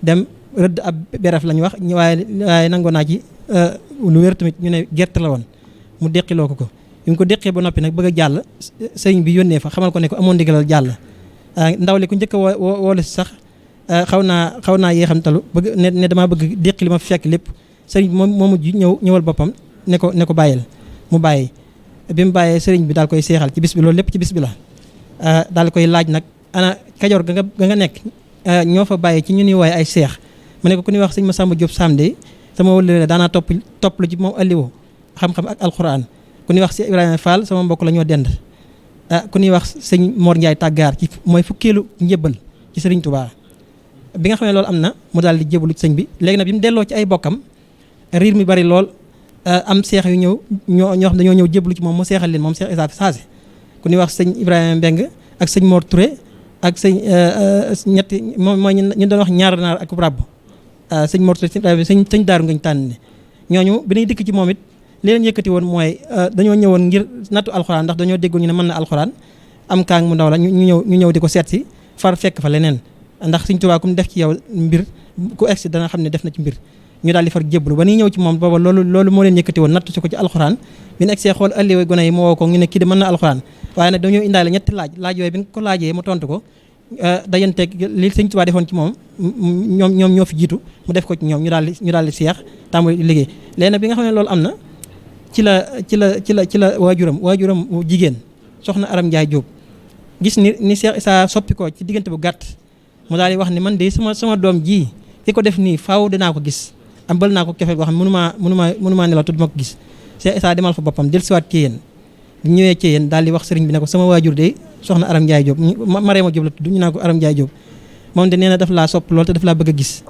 dem rëdd ab beref lañ wax waaye nangoo naa ci lu wér tamit ñu ne gerte la woon mu deqiloo ko bi mu ko deqee ba noppi nag bëgg a jàll sëñ bi yónnee fa xamal ko ne ko amoon ndigalal jàll ndaw li ku njëkk a woole sax xaw naa yee xam talu bëgg ne damaa bëgg deqi li ma fekk lépp sëriñ bi moom moo mujj ñëwal boppam ne ko bàyyil mu bàyyi bi mu bàyyee sëriñ bi daal koy seexal ci bis bi loolu lépp ci bis bi la daal koy laaj nag ana Kajoor ga nga nekk ñoo fa bàyyi ci ñu ñuy wooye ay seex mu ne ko ku ñuy wax sëñ Masamba Diop Samde sama wëllëre daanaa topp lu ci moom alliwo xam-xam ak alxuraan ku ñuy wax si Ibrahima Fall sama mbokk la ñoo dend ku ñuy wax sëñ Mor Ndiaye tàggaar ci mooy fukkeelu njëbbal ci sëriñ Touba bi nga xam ne loolu am na mu daal di jébbalu ci sëñ bi léegi nag bi mu delloo ci ay bokkam riir mi bari lool am seex yu ñoo xam dañoo ñëw jébbalu ci moom mu seexal leen moom Cheikh Issa saase ku ñuy wax sëñ Ibrahima Mbeng ak sëñ Mor Touré ak sëñ ñetti moom mooy ñu doon wax ñaar naar ak ràbb sëñ Mor Touré sëñ daaru ngañ tànn ne ñooñu bi ñuy dikk ci moom it li leen yëkkati woon mooy dañoo ñëwoon ngir nattu alxuraan ndax dañoo déggoon ñu ne mën na alxuraan am kaang mu ndaw la ñu ñëw di ko seet si far fekk fa leneen ndax Sëñ Tuubaa ku mu def ci yow mbir ku egsi dana xam ne def na ci mbir ñu daal di far jébbalu ba ñuy ñëw ci moom booba loolu moo leen yëkkati woon nattu si ko ci alxuraan bi ñu egsee xool alliwa gone yi mu woo ko ñu ne kii de mën na alxuraan waaye nag dañoo indaale ñetti laaj yooyu bi nga ko laajee mu tontu ko dayanteeg li Sëñ Tuubaa defoon ci moom ñoom ñoo fi jiitu mu def ko ci ñoom ñu daal di seex tàmbali liggéey léegi nag bi nga xam ne loolu am na ci la waajuram jigéen soxna Aram Njaay Jóob gis ni Cheikh Issa soppi ko ci diggante bu gàtt mu daal di wax ni man de sama doom ji ki ko def nii faaw dinaa ko gis am bal naa ko kefeel goo xam ne mënumaa nelaw te duma ko gis Cheikh Issa demal fa boppam del siwaat ci yéen bu ñëwee ci yéen daal di wax sëriñ bi ne ko sama waajur de soxna Aram Njaay Jóob Mariama Jóob la tudd ñu naan ko Aram Njaay Jóob moom de nee na daf laa sopp lool te daf laa bëgg a gis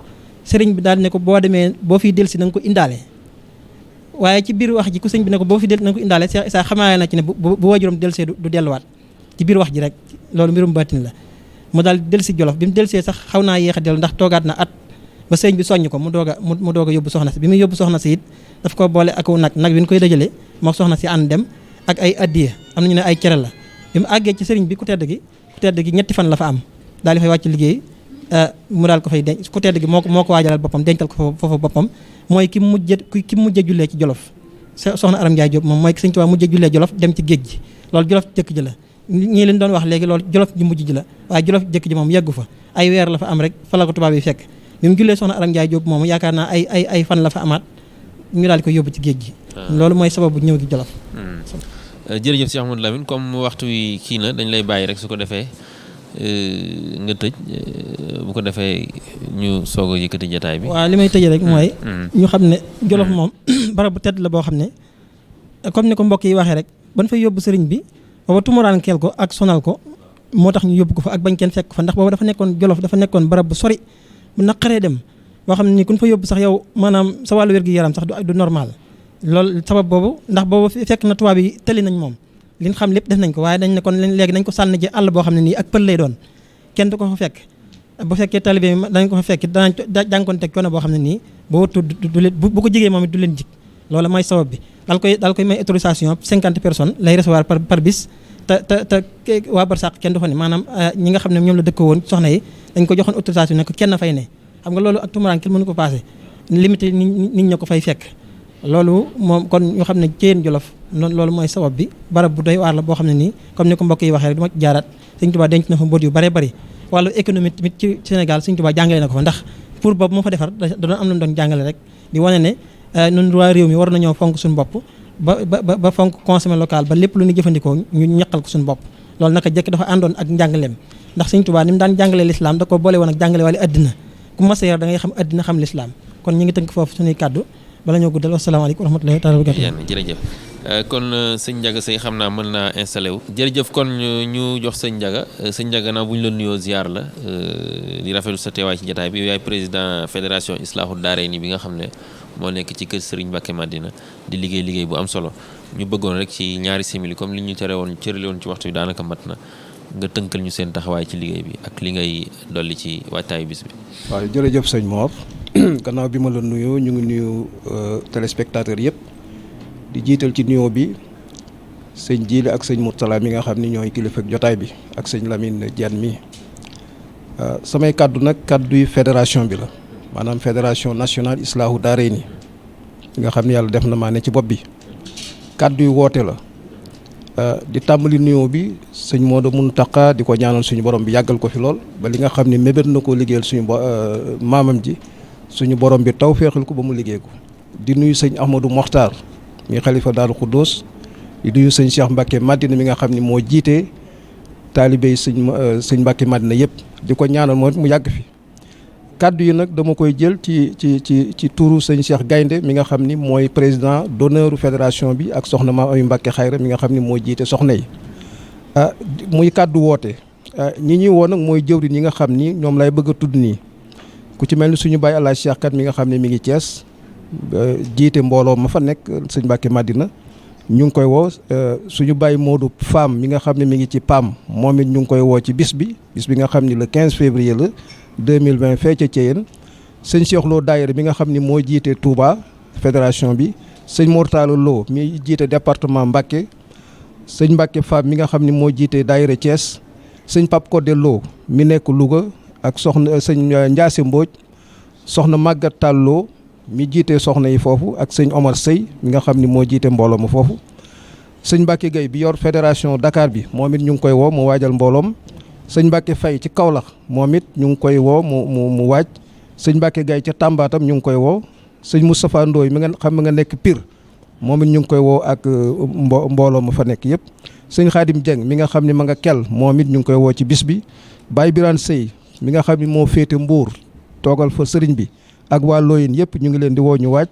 sëriñ bi daal di ne ko boo demee boo fiy del si na nga ko indaale waaye ci biir wax ji ku sëñ bi ne ko boo fi del na nga ko indaale Cheikh Issa xamaale na ci ne bu waajuram delsee du delluwaat ci biir wax ji rek loolu mbirum baatin la mu daal del si Jolof bi mu delsee sax xaw naa yéex a dellu ndax toogaat na at ba sëñ bi soññ ko mu doog a yóbbu soxna si bi muy yóbbu soxna si it daf ko boole ak nag bi ñu koy dajale moo soxna si ànd dem ak ay addiya am nañu ne ay cere la bi mu àggee ci sëriñ bi ku tedd gi ñetti fan la fa am daal di fay wàcc liggéey mu daal ko fay denc ku tedd gi moo ko waajalal boppam dencal ko foofu boppam mooy ki mujjee jullee ci Jolof soxna Aram Ndiaye Diop moom mooy Sëriñ Tuubaa mujjee jullee Jolof dem ci géej gi loolu Jolof jëkk ji la ñii leen doon wax léegi loolu Jolof ji mujj ji la waaye Jolof jëkk ji moom yeggu fa ay weer la fa am rek fa la ko tubaab yi fekk bi mu jullee soxna Aram Ndiaye Diop moom yaakaar naa ay fan la fa amaat ñu daal di koy yóbbu ci géej gi loolu mooy sababu ñëw gi Jolof jërëjëf Cheikh Ahmadou Lamine comme waxtu wi kii na dañ lay bàyyi rek su ko defee nga tëj bu ko defee ñu soog a yëkkati jataay bi. waaw li may tëjee rek mooy ñu xam ne Jolof moom barab bu tedd la boo xam ne comme ni ko mbokk yi waxee rek ban fay yóbbu sëriñ bi booba tumuraankeel ko ak sonal ko moo tax ñu yóbbu ko fa ak bañ kenn fekk fa ndax booba dafa nekkoon Jolof dafa nekkoon barab bu sori bu naqaree dem boo xam ne ni kun fa yóbbu sax yow maanaam sa wàllu wér-gi-yaram sax du normal loolu sabab boobu ndax boobu fekk na tubaab yi tëli nañ moom liñ xam lépp def nañ ko waaye dañ ne kon léegi nañ ko sànni ji àll boo xam ne nii ak pël lay doon kenn du ko fa fekk bu fekkee talibé dañ ko fa fekk danañ jànkoon teg coono boo xam ne nii boo tudd du leen bu ko jigee moom it du leen jik loolu mooy sabab bi daal koy may autorisation 50 personnes lay recevoir par bis te waa barsàq kenn du fa ne maanaam ñi nga xam ne ñoom la dëkk woon soxna yi dañ ko joxoon autorisation ne ko kenn fay ne xam nga loolu ak tumuraan kenn mënu ko passé limité nit ña ko fay fekk loolu moom kon ñu xam ne Ceyeen Jolof noonu loolu mooy sabab bi barab bu doy waar la boo xam ne nii comme ni ko mbokk yi waxee rek du ma jaaraat Sëñ Tuubaa denc na fa mbóot yu bare bari wàllu économie tamit ci Sénégal Sëñ Tuubaa jàngale na ko fa ndax pour boobu moo fa defar da doon am na mu doon jàngale rek di wane ne ñun waa réew mi war nañoo fonk suñu bopp ba fonk consommer local ba lépp lu ñu jëfandikoo ñu ñaqal ko suñu bopp loolu naka jekk dafa àndoon ak njàngaleem ndax Sëñ Tuubaa ni mu daan jàngalee lislaam da ko boole woon ak jàngale wàllu addina ku mas a yar da ngay xam addina xam lislaam kon ñu ngi tënk foofu suñuy kàddu bala ñoo guddal wasalaamaaleykum wa rahmatullahi taala wa barakatuh jërëjëf kon sëñ Ndiaga Seye xam naa mën naa installé wu jërëjëf kon ñu jox sëñ Ndiaga naa bu ñu la nuyoo ziar la di rafetlu sa teewaay ci jataay bi yaay président fédération Islaahu Daarayni bi nga xam ne moo nekk ci kër Serigne Mbacké Madina di liggéey bu am solo ñu bëggoon rek ci ñaari simili comme li ñu cërale woon ci waxtu bi daanaka mat na nga tënkal ñu seen taxawaay ci liggéey bi ak li ngay dolli ci waajtaayu bis bi. waaw jërëjëf sëñ Mor gannaaw bi ma la nuyoo ñu ngi nuyu téléspectateurs yëpp di jiital ci nuyoo bi sëñ Jili ak sëñ Mourtala mi nga xam ni ñooy kilifa ak jotaay bi ak sëñ Lamine Diène mi samay kàddu nag kàdduy fédération bi la maanaam fédération nationale Islaahu Daarayni nga xam ni yàlla def na maa ne ci bopp bi kàdduy woote la di tàmbali nuyoo bi sëñ Modou Mountakha di ko ñaanal suñu borom bi yàggal ko fi lool ba li nga xam ni mébét na koo liggéeyal suñu maamam ji suñu borom bi taw féexal ko ba mu liggéey ko di nuyu sëñ Ahmadou Mokhtar mi xalifa Daaru Khoudoss di nuyu sëñ Cheikh Mbacké Madina mi nga xam ni moo jiite taalibe yi sëñ Mbacké Madina yëpp di ko ñaanal moo mu yàgg fi kàddu yi nag dama koy jël ci turu sëñ Cheikh Gaynde mi nga xam ni mooy président d'honneur fédération bi ak soxna Maam Ami Mbacké Xayra mi nga xam ni moo jiite soxna yi muy kàddu woote ñi ñuy woo nag mooy jëwriñ yi nga xam ni ñoom lay bëgg a tudd nii ku ci mel ni suñu baay Alaaji Cheikh Kat mi nga xam ne mi ngi Thiès jiite mbooloo ma fa nekk sëñ Mbacké Madina ñu ngi koy woo suñu baay Modou Fam mi nga xam ne mi ngi ci PAM moom it ñu ngi koy woo ci bis bi nga xam ni le 15 février la 2020 fee ca Thiéyène sëñ Cheikh Lo daayira mi nga xam ni moo jiite Touba fédération bi sëñ Mortala Lo mi jiite département Mbacké sëñ Mbacké Fam mi nga xam ni moo jiite daayira Thiès sëñ Pape Codé Lo mi nekk Louga ak soxna sëñ Ndiasse Mbodj soxna Maguette Tall Lo mi jiite soxna yi foofu ak sëñ Omar Sey mi nga xam ni moo jiite mbooloo ma foofu sëñ Mbacké Gueye bi yor fédération Dakar bi moom it ñu ngi koy woo mu waajal mbooloom sëñ Mbacké Faye ci Kaolack moom it ñu ngi koy woo mu waaj sëñ Mbacké Gueye ca Tamba tam ñu ngi koy woo sëñ Moustapha Ndoye mi nga xam nga nekk Pire moom it ñu ngi koy woo ak mbooloo ma fa nekk yëpp sëñ Khadim Dieng mi nga xam ni ma nga kel moom it ñu ngi koy woo ci bis bi Baye Birane Sey mi nga xam ni moo féete Mbour toogal fa sëriñ bi ak waa Looyin yëpp ñu ngi leen di woo ñu waaj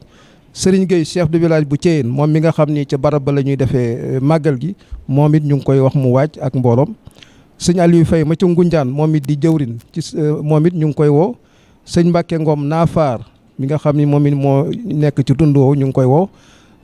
Serigne Gueye chef de village bu Thiéyène moom mi nga xam ni ca barab ba la ñuy defee màggal gi moom it ñu ngi koy wax mu waaj ak mbooloom sëñ Aliou Faye ma ca Ngunjaan moom it di jëwrin ci moom it ñu ngi koy woo sëñ Mbacké Ngom Naafaar mi nga xam ni moom it moo nekk ci tund woowu ñu ngi koy woo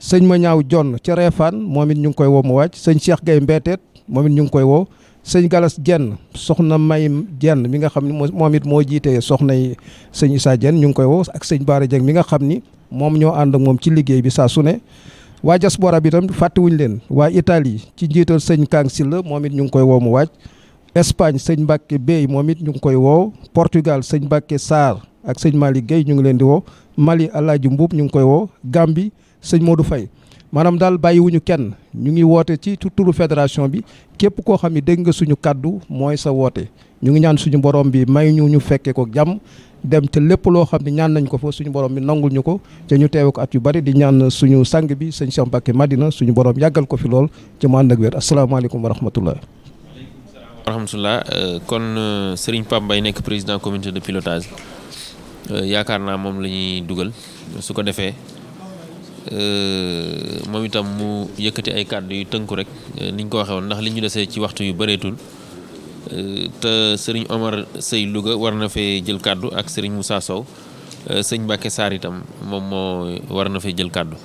sëñ Mañaaw Jonn ca Réfane moom it ñu ngi koy woo mu waaj sëñ Cheikh Gueye Mbeteet moom it ñu ngi koy woo sëñ Galas Dieng soxna May Dieng mi nga xam ni moom it moo jiite soxna yi sëñ Issa Dieng ñu ngi koy woo ak sëñ Baara Dieng mi nga xam ni moom ñoo ànd ak moom ci liggéey bi saa su ne waa diaspora bi itam fàttewuñu leen waa Italie ci njiital sëñ Kang Sylla moom it ñu ngi koy woo mu waaj Espagne sëñ Mbacke Bey moom it ñu ngi koy woo Portugal sëñ Mbacke Sarr ak sëñ Malick Gueye ñu ngi leen di woo Mali Alaaji Mbuub ñu ngi koy woo Gambie sëñ Modou Faye maanaam daal bàyyiwuñu kenn ñu ngi woote ci turu fédération bi képp koo xam ne dégg nga suñu kaddu mooy sa woote ñu ngi ñaan suñu borom bi may ñu fekkee ko jàmm dem te lépp loo xam ne ñaan nañ ko fa suñu borom bi nangul ñu ko te ñu teewe ko at yu bari di ñaan suñu sang bi sëñ Cheikh Mbacke Madina suñu borom yàggal ko fi lool ci mu ànd ak wér asalaamaaleykum wa rahmatullah. alhamdulilah kon Serigne Pape Mbaye nekk président comité de pilotage yaakaar naa moom la ñuy dugal su ko defee moom itam mu yëkkati ay kàddu yu tënku rek niñ ko waxee woon ndax li ñu desee ci waxtu yu bëreetul te Serigne Omar Sey Louga war na fee jël kàddu ak Serigne Moussa Sow sëñ Mbacke Sarr itam moom moo war na fee jël kàddu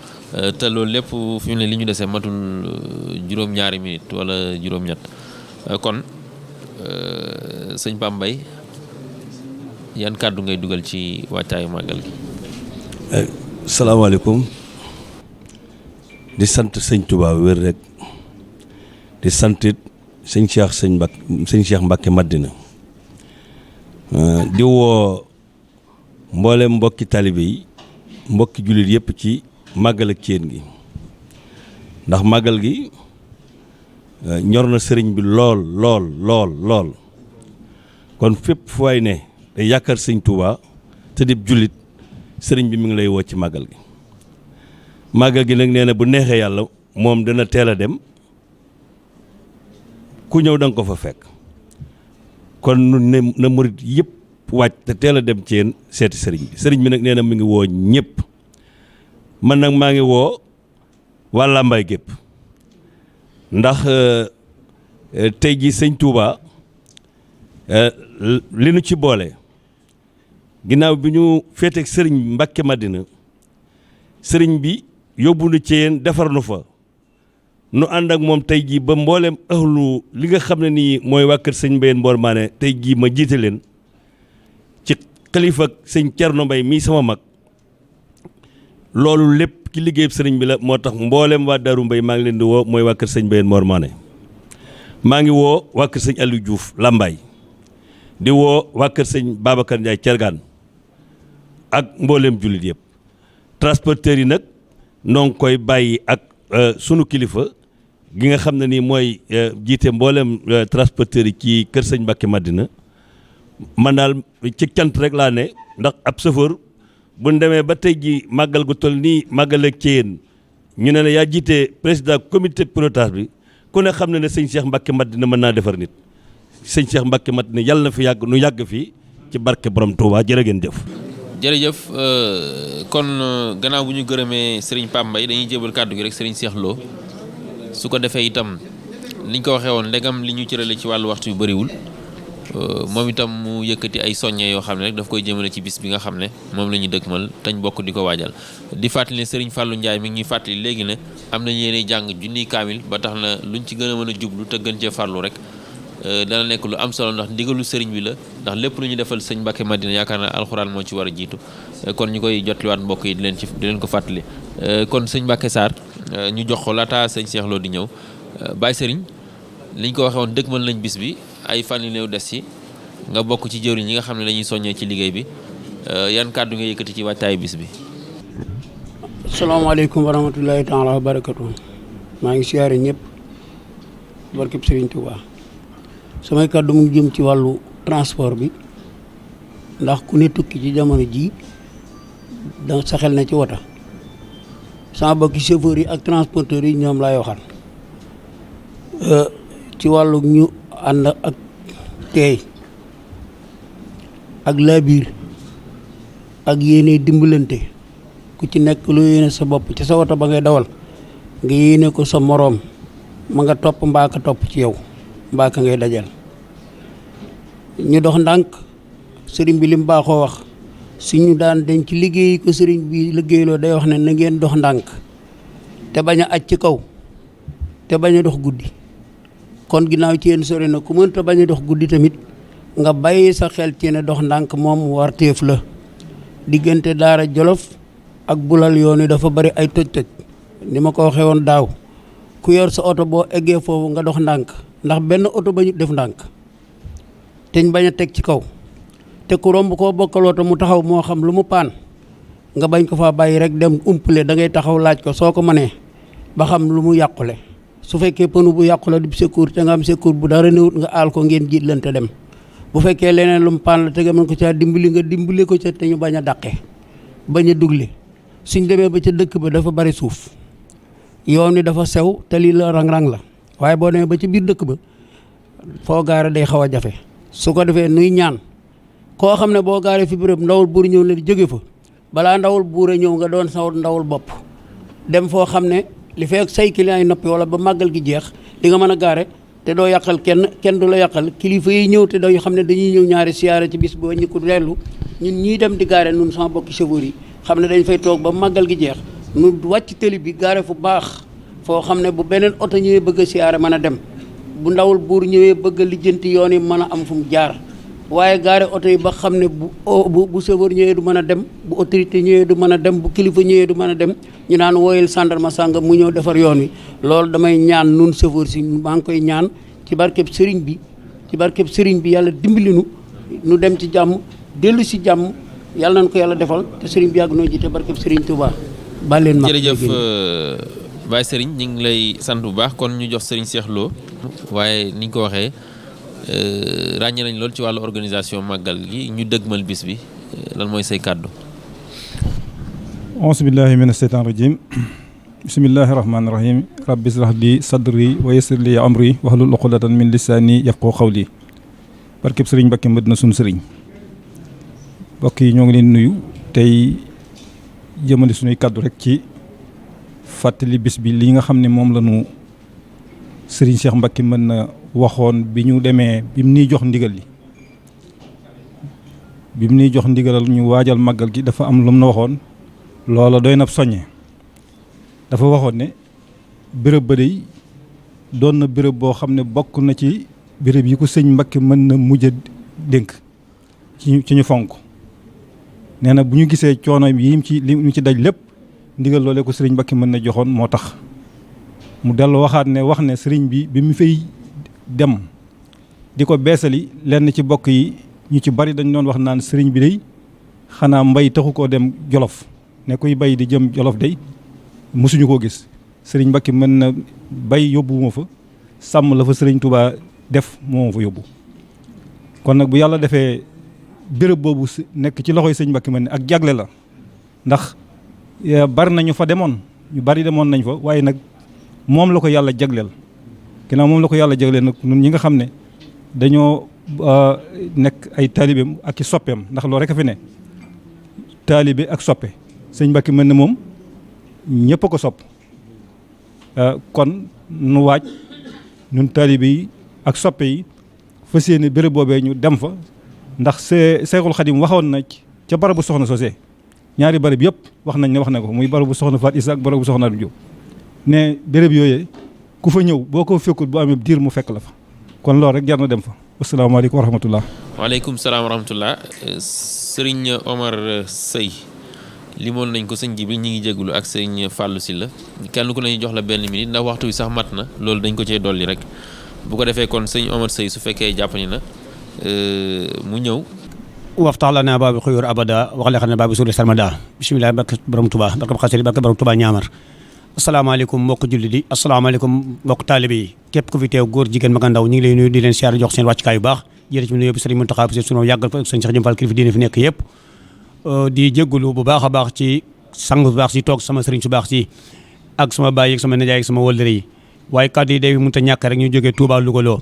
te loolu lépp fi mu ne li ñu desee matul juróom-ñaari minute wala juróom-ñett kon sëñ Pape Mbaye yan kàddu ngay dugal ci wàccaayu màggal gi. salaamaaleykum di sant sëñ Touba wér rek di santit sëñ Cheikh Mbacke Madina di woo mboolem mbokki talibe yi mbokki jullit yëpp ci màggal ak Thiéne gi ndax màggal gi ñor na sëriñ bi lool kon fépp fu waay ne day yaakaar sëñ Touba te di jullit sëriñ bi mi ngi lay woo ci màggal gi nag nee na bu neexee yàlla moom dana teel a dem ku ñëw da nga ko fa fekk kon ne na murit yëpp wàcc te teel a dem Thiéne seeti sëriñ bi nag nee na mi ngi woo ñëpp man nag maa ngi woo waa Lambaye gépp ndax tey jii sëñ Touba li nu ci boole ginnaaw bi ñu féeteeg sëriñ Mbacke Madina sëriñ bi yóbbu nu Thiéne defar nu fa nu ànd ak moom tey jii ba mboolem ahlu li nga xam ne nii mooy waa kër sëñ Mbayeen Mboor Maane tey jii ma jiite leen ci xalifa ak sëñ Thierno Mbaye mii sama mag loolu lépp ci liggéeyub sëriñ bi la moo tax mboolem waa Daaru Mbay maa ngi leen di woo mooy waa kër sëñ Mbayeen Mboor Maane maa ngi woo waa kër sëñ Aliou Diouf Lambaye di woo waa kër sëñ Babacar Ndiaye Thiergane ak mboolem jullit yëpp transporteurs yi nag noo ngi koy bàyyi ak sunu kilifa gi nga xam ne nii mooy jiite mboolem transporteurs yi ci kër sëñ Mbacke Madina man daal ci cant rek laa ne ndax ab chauffeur bu ñu demee ba tey ji màggal gu toll nii màggal ak Thiéne ñu ne la yaa jiite président comité pilotage bi ku ne xam ne ne sëñ Cheikh Mbacke Madina mën naa defar nit sëñ Cheikh Mbacke Madina yàlla na fi yàgg nu yàgg fii ci barke borom Touba jërë ngeen jëf. jërëjëf kon gannaaw bu ñu gërëmee Serigne Pape Mbaye dañuy jébal kàddu gi rek Serigne Cheikh Lo su ko defee itam liñ ko waxee woon ndegam li ñu cërale ci wàllu waxtu yu bëriwul moom itam mu yëkkati ay soññe yoo xam ne rek daf koy jëmale ci bis bi nga xam ne moom la ñuy dëkkmal tañ bokk di ko waajal di fàttali ne Serigne Fallou Ndiaye mi ngi ñuy fàttali léegi ne am nañ yéene jàng junniy kaamil ba tax na luñ ci gën a mën a jublu te gën cee farlu rek dana nekk lu am solo ndax ndigalu sëriñ bi la ndax lépp lu ñu defal sëñ Mbacke Madina yaakaar naa alxuraan moo ci war a jiitu kon ñu koy jotliwaat mbokk yi di leen ko fàttali kon sëñ Mbacke Sarr ñu jox ko laata sëñ Cheikh Lo di ñëw Baye Serigne liñ ko waxee woon dëgmal nañ bis bi ay fan yu néew des ci nga bokk ci jëwriñ ñi nga xam ne dañuy soññee ci liggéey bi yan kàddu nga yëkkati ci waajtaayu bis bi. asalaamaaleykum wa rahmatulahi taala wa barakatu maa ngi siyaare ñëpp barkeb Serigne Touba. samay kàddu mu jëm ci wàllu transport bi ndax ku ne tukki ci jamono ji da sa xel na ci wota sama bokki chauffeurs yi ak transporteurs yi ñoom laay waxal ci wàllu ñu ànd ak teey ak laabiir ak yéene dimbalante ku ci nekk lu yéene sa bopp ci sa wota ba ngay dawal nga yéene ko sa moroom ma nga topp mbaa ka topp ci yow mbaa ka ngay dajal ñu dox ndànk sëriñ bi lim baaxoo wax suñu daan dañ ci liggéey ko sëriñ bi liggéeyloo day wax ne na ngeen dox ndànk te bañ a aj ci kaw te bañ a dox guddi kon ginnaaw ci yéen sori na ku mënta bañ a dox guddi tamit nga bàyyi sa xel ci ne dox ndànk moom warteef la diggante Daara Jolof ak Bulal yoon yi dafa bari ay toj-toj ni ma ko waxee woon daaw ku yor sa oto boo eggee foofu nga dox ndànk ndax benn oto ba ñu def ndànk teñ bañ a teg ci kaw te ku romb koo bokkal oto mu taxaw moo xam lu mu paan nga bañ ko faa bàyyi rek dem umpale da ngay taxaw laaj ko soo ko mënee ba xam lu mu yàqule su fekkee pënu bu yàqule di secours te nga am secours bu dara néewut nga aal ko ngeen jiitlante dem bu fekkee leneen lu mu paan la te nga mën ko caa dimbali nga dimbali ko ca te ñu bañ a dàqe bañ a dugle suñ demee ba ca dëkk ba dafa bari suuf yoon wi dafa sew te lii la rang-rang la waaye boo demee ba ci biir dëkk ba foo gaare day xaw a jafe su ko defee nuy ñaan koo xam ne boo gaaree fi béréb ndawul buur ñëw ne jóge fa balaa ndawul buur a ñëw nga doon saw ndawul bopp dem foo xam ne li fekk say client yi noppi wala ba màggal gi jeex di nga mën a gaare te doo yàqal kenn du la yàqal kilifa yi ñëw te doo xam ne dañuy ñëw ñaari siyaare ci bis boo ñi ko dellu ñun ñii dem di gaare nun sama bokki chauffeur yi xam ne dañ fay toog ba màggal gi jeex nu wàcc tëli bi gaare fu baax foo xam ne bu beneen oto ñëwee bëgg a siyaare mën a dem bu ndawul buur ñëwee bëgg a lijjanti yoon yi mën a am fu mu jaar waaye gaare oto yi ba xam ne bu chauffeur ñëwee du mën a dem bu autorité ñëwee du mën a dem bu kilifa ñëwee du mën a dem ñu naan wooyal gendarme sàngam mu ñëw defar yoon wi loolu damay ñaan nun chauffeur si maa ngi koy ñaan ci barkeb sëriñ bi yàlla dimbali nu dem ci jàmm dellu si jàmm yàlla nañ ko yàlla defal te sëriñ bi yàgg noo jiite barkeb sëriñ Touba baal leen ma jërëjëf Baye Serigne ñu ngi lay sant bu baax kon ñu jox Serigne Cheikh Lo waaye ni ñu ko waxee ràññee nañ lool ci wàllu organisation màggal gi ñu dëgmal bis bi lan mooy say kàddu. auzu billahi mina sheytaan rajim bismillahi rahmaani rahim rabbi israh li sadri wa yassir li amri wahlul uqdatan min lisaani yafqahu qawli barkeb Serigne Mbacké Madina sunu Serigne mbokk yi ñoo ngi leen nuyu tey jëmale suñuy kàddu rek ci fàttali bis bi li nga xam ne moom la ñu Serigne Cheikh Mbacké mën na waxoon bi ñu demee bi mu nuy jox ndigal li bi mu nuy jox ndigalal ñu waajal màggal gi dafa am lu mu na waxoon loola doy na soññe dafa waxoon ne béréb ba day doon na béréb boo xam ne bokk na ci béréb yi ko sëñ Mbacké mën na mujj a dénk ci ñu fonk nee na bu ñu gisee coono yi li mu ci daj lépp ndigal loolee ko sëriñ Mbacké mën na joxoon moo tax mu dellu waxaat ne wax ne sëriñ bi mu fay dem di ko beesali lenn ci bokk yi ñu ci bari dañ doon wax naan sëriñ bi day xanaa mbay taxu koo dem Jolof ne kuy bay di jëm Jolof day mosuñu koo gis sëriñ Mbacké mën na bay yóbbuwuma fa sàmm la fa sëriñ Touba def moo fa yóbbu kon nag bu yàlla defee béréb boobu nekk ci loxoy sëñ Mbacké mën ne ak jagle la ndax bari nañu fa demoon ñu bari demoon nañ fa waaye nag moom la ko yàlla jagleel ginnaaw moom la ko yàlla jagleel nag ñun ñi nga xam ne dañoo nekk ay taalibeem ak i soppeem ndax loolu rek a fi ne taalibe ak soppe sëñ Mbacké mën ne moom ñëpp a ko sopp kon nu waaj ñun taalibe yi ak soppe yi fas yéene béréb boobee ñu dem fa ndax Seexul Xadim waxoon na ca barabu soxna sosé ñaari barab yëpp wax nañ ne wax na ko muy barabu soxna Faat Isa ak barabu soxna Adu Jóob ne béréb yooyee ku fa ñëw boo ko fekkul bu amee diir mu fekk la fa kon loolu rek jar na dem fa asalaamaaleykum wa rahmatullah. waaleykum salaam wa rahmatullah. Serigne Omar Seye limoon nañ ko sëñ ji bi ñu ngi jégalu ak sëñ Fallou Sylla kenn ku nañu jox la benn minute ndax waxtu wi sax mat na loolu dañ ko cee dolli rek bu ko defee kon sëñ Omar Seye su fekkee jàppani na mu ñëw. waftax la naa baabi xuyóor abada wax la xam ne baabi suuli sarmada bisimilah barke borom Tuubaa barke xasida barke borom Tuubaa ñaamar asalaamaaleykum mbokk julli di asalaamaaleykum mbokk taalibe yi képp ku fi teew góor jigéen mag ak ndaw ñu ngi lay nuyu di leen siyaar jox seen wàccukaay yu baax jërë ci nuyoo bi sëriñ Muntaxa bi sunu yàggal fa sëñ Cheikh Jëm Fall kilifa diine fi nekk yëpp di jéggulu bu baax a baax ci sang bu baax si toog sama sëriñ su baax si ak sama baay ak sama nijaay ak sama wëllëre yi waaye kàddu yi day mënut a ñàkk rek ñu jógee Touba Louga loo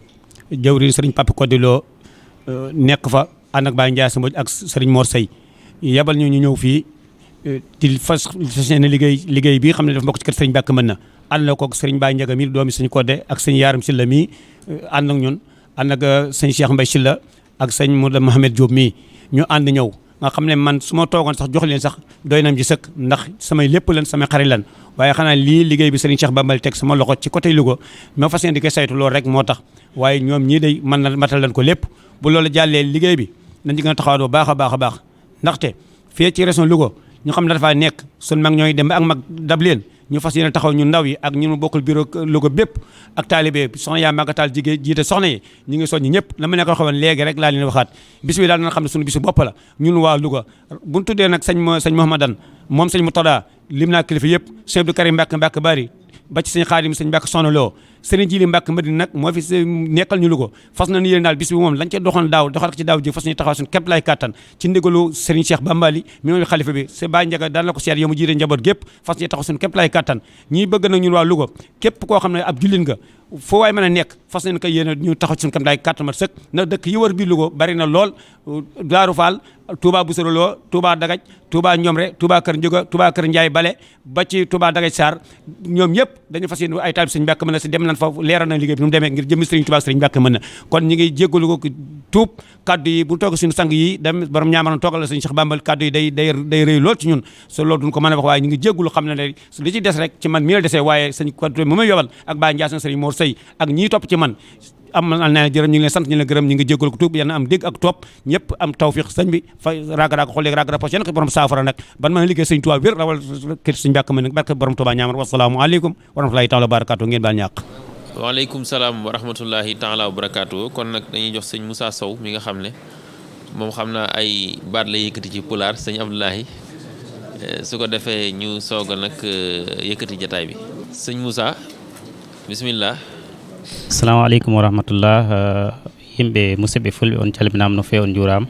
jawriñ sëriñ Pape Codé Lo nekk fa ànd ak Baye Ndiaye sama ak sëriñ Mor Seye yebal ñu ñëw fii di fas yéene liggéey bi xam ne dafa bokk ci kër sëriñ Mbacké mën na ànd na ko ak sëriñ Baye Ndiaga mi doomi sëriñ Codé ak sëñ Yaaram Sylla mi ànd ak ñun ànd ak sëñ Cheikh Mbaye Sylla ak sëñ Mohamed Diop mii ñu ànd ñëw nga xam ne man su ma toogoon sax jox leen sax doy nañ ci sëkk ndax samay lépp lan samay xarit lan waaye xanaa lii liggéey bi sëriñ Cheikh Bambal teg sama loxo ci côté Louga ma fas yéene di koy saytu loolu rek moo tax waaye ñoom ñii day mën na matal lan ko lépp bu loolu jàllee liggéey bi nañ ci gën a taxawaat bu baax a baax a baax ndaxte fii ci région Louga ñu xam ne dafa nekk sun mag ñooy dem ba ak mag dab leen ñu fas yéene taxaw ñu ndaw yi ak ñu bokkul bureau Louga bépp ak taalibe soxna yaa màggataal jigéen jiite soxna yi ñu ngi soññi ñëpp la ma nekk xawoon léegi rek laa leen waxaat bis bi daal dana xam ne suñu bisu bopp la ñun waa Louga bu ñu tuddee nag sëñ Mouhamadan moom sëñ Moutada lim naa kilifa yëpp sëñ Abdou Karim Mbacke bari ba ci sëñ Xaadim sëñ Mbacke Soxna Lo sëriñ Jili Mbacke Madina nag moo fi nekkal ñu Louga fas na ni yéen daal bis bi moom lañ ca doxoon daaw doxal ko ci daaw ji fas nañu taxaw suñu képp lay kàttan ci ndigalu sëriñ Cheikh Bambali mi moom xalifa bi c'est Baye Ndiaga daan la ko seet yow mu jiite njaboot gépp fas nañu taxaw suñu képp lay kàttan ñiy bëgg nag ñun waa Louga képp koo xam ne ab jullit nga foo waay mën a nekk fas nañu ko yéen ñu taxaw suñu képp lay kàttan mat sëkk nag dëkk yi wër bi Louga bari na lool Daaru Fall Touba Boussoro Lo Touba Dagaj Touba Ñomre Touba Kër Njuga Touba Kër Njaay Bale ba ci Touba Dagaj Sarr ñoom ñëpp dañu fas yéene ay taal sëriñ Mbàkke mën na si dem nañ fa leeral na liggéey bi nu mu demee ngir jëmmi sëriñ Touba sëriñ Mbàkke mën na kon ñi ngi jéggalu ko tuub kaddu yi bu toog suñu sang yi dem borom ñaamaroon toogal la sëriñ Cheikh Bambal kaddu yi day rëy lool ci ñun so loolu duñ ko mën a wax waaye ñu ngi jéggalu xam ne li ci des rek ci man mi la desee waaye sëñ kaddu mu may yobal ak Baye Ndiass sëriñ Mor Sey ak ñii topp ci man am na jërëm ñu ngi leen sant ñu leen gërëm ñu ngi jéggal ko tuub yal na am dégg ak topp ñëpp am tawfiq sëñ bi fa raag-raag xool léegi raag-raag yéen ko borom saafara nag ban mën a liggéey sëñ Tuubaa wér rawal kër sëñ Mbàkke nag barke borom Tuubaa ñaamar wasalaamu aleykum wa rahmatullahi taala wa barakatuh ngeen baal ñàq waaleykum salaam wa rahmatullahi taala wa barakatuh kon nag dañuy jox sëñ Moussa Sow mi nga xam ne moom xam naa ay baat la yëkkati ci pulaar sëñ Abdoulahi su ko defee ñu soog a nag yëkkati jataay bi sëñ Moussa bismillah. assalamu aleykum wa rahmatullah yimɓe musidɓe fulɓe on calminama no fewi on juurama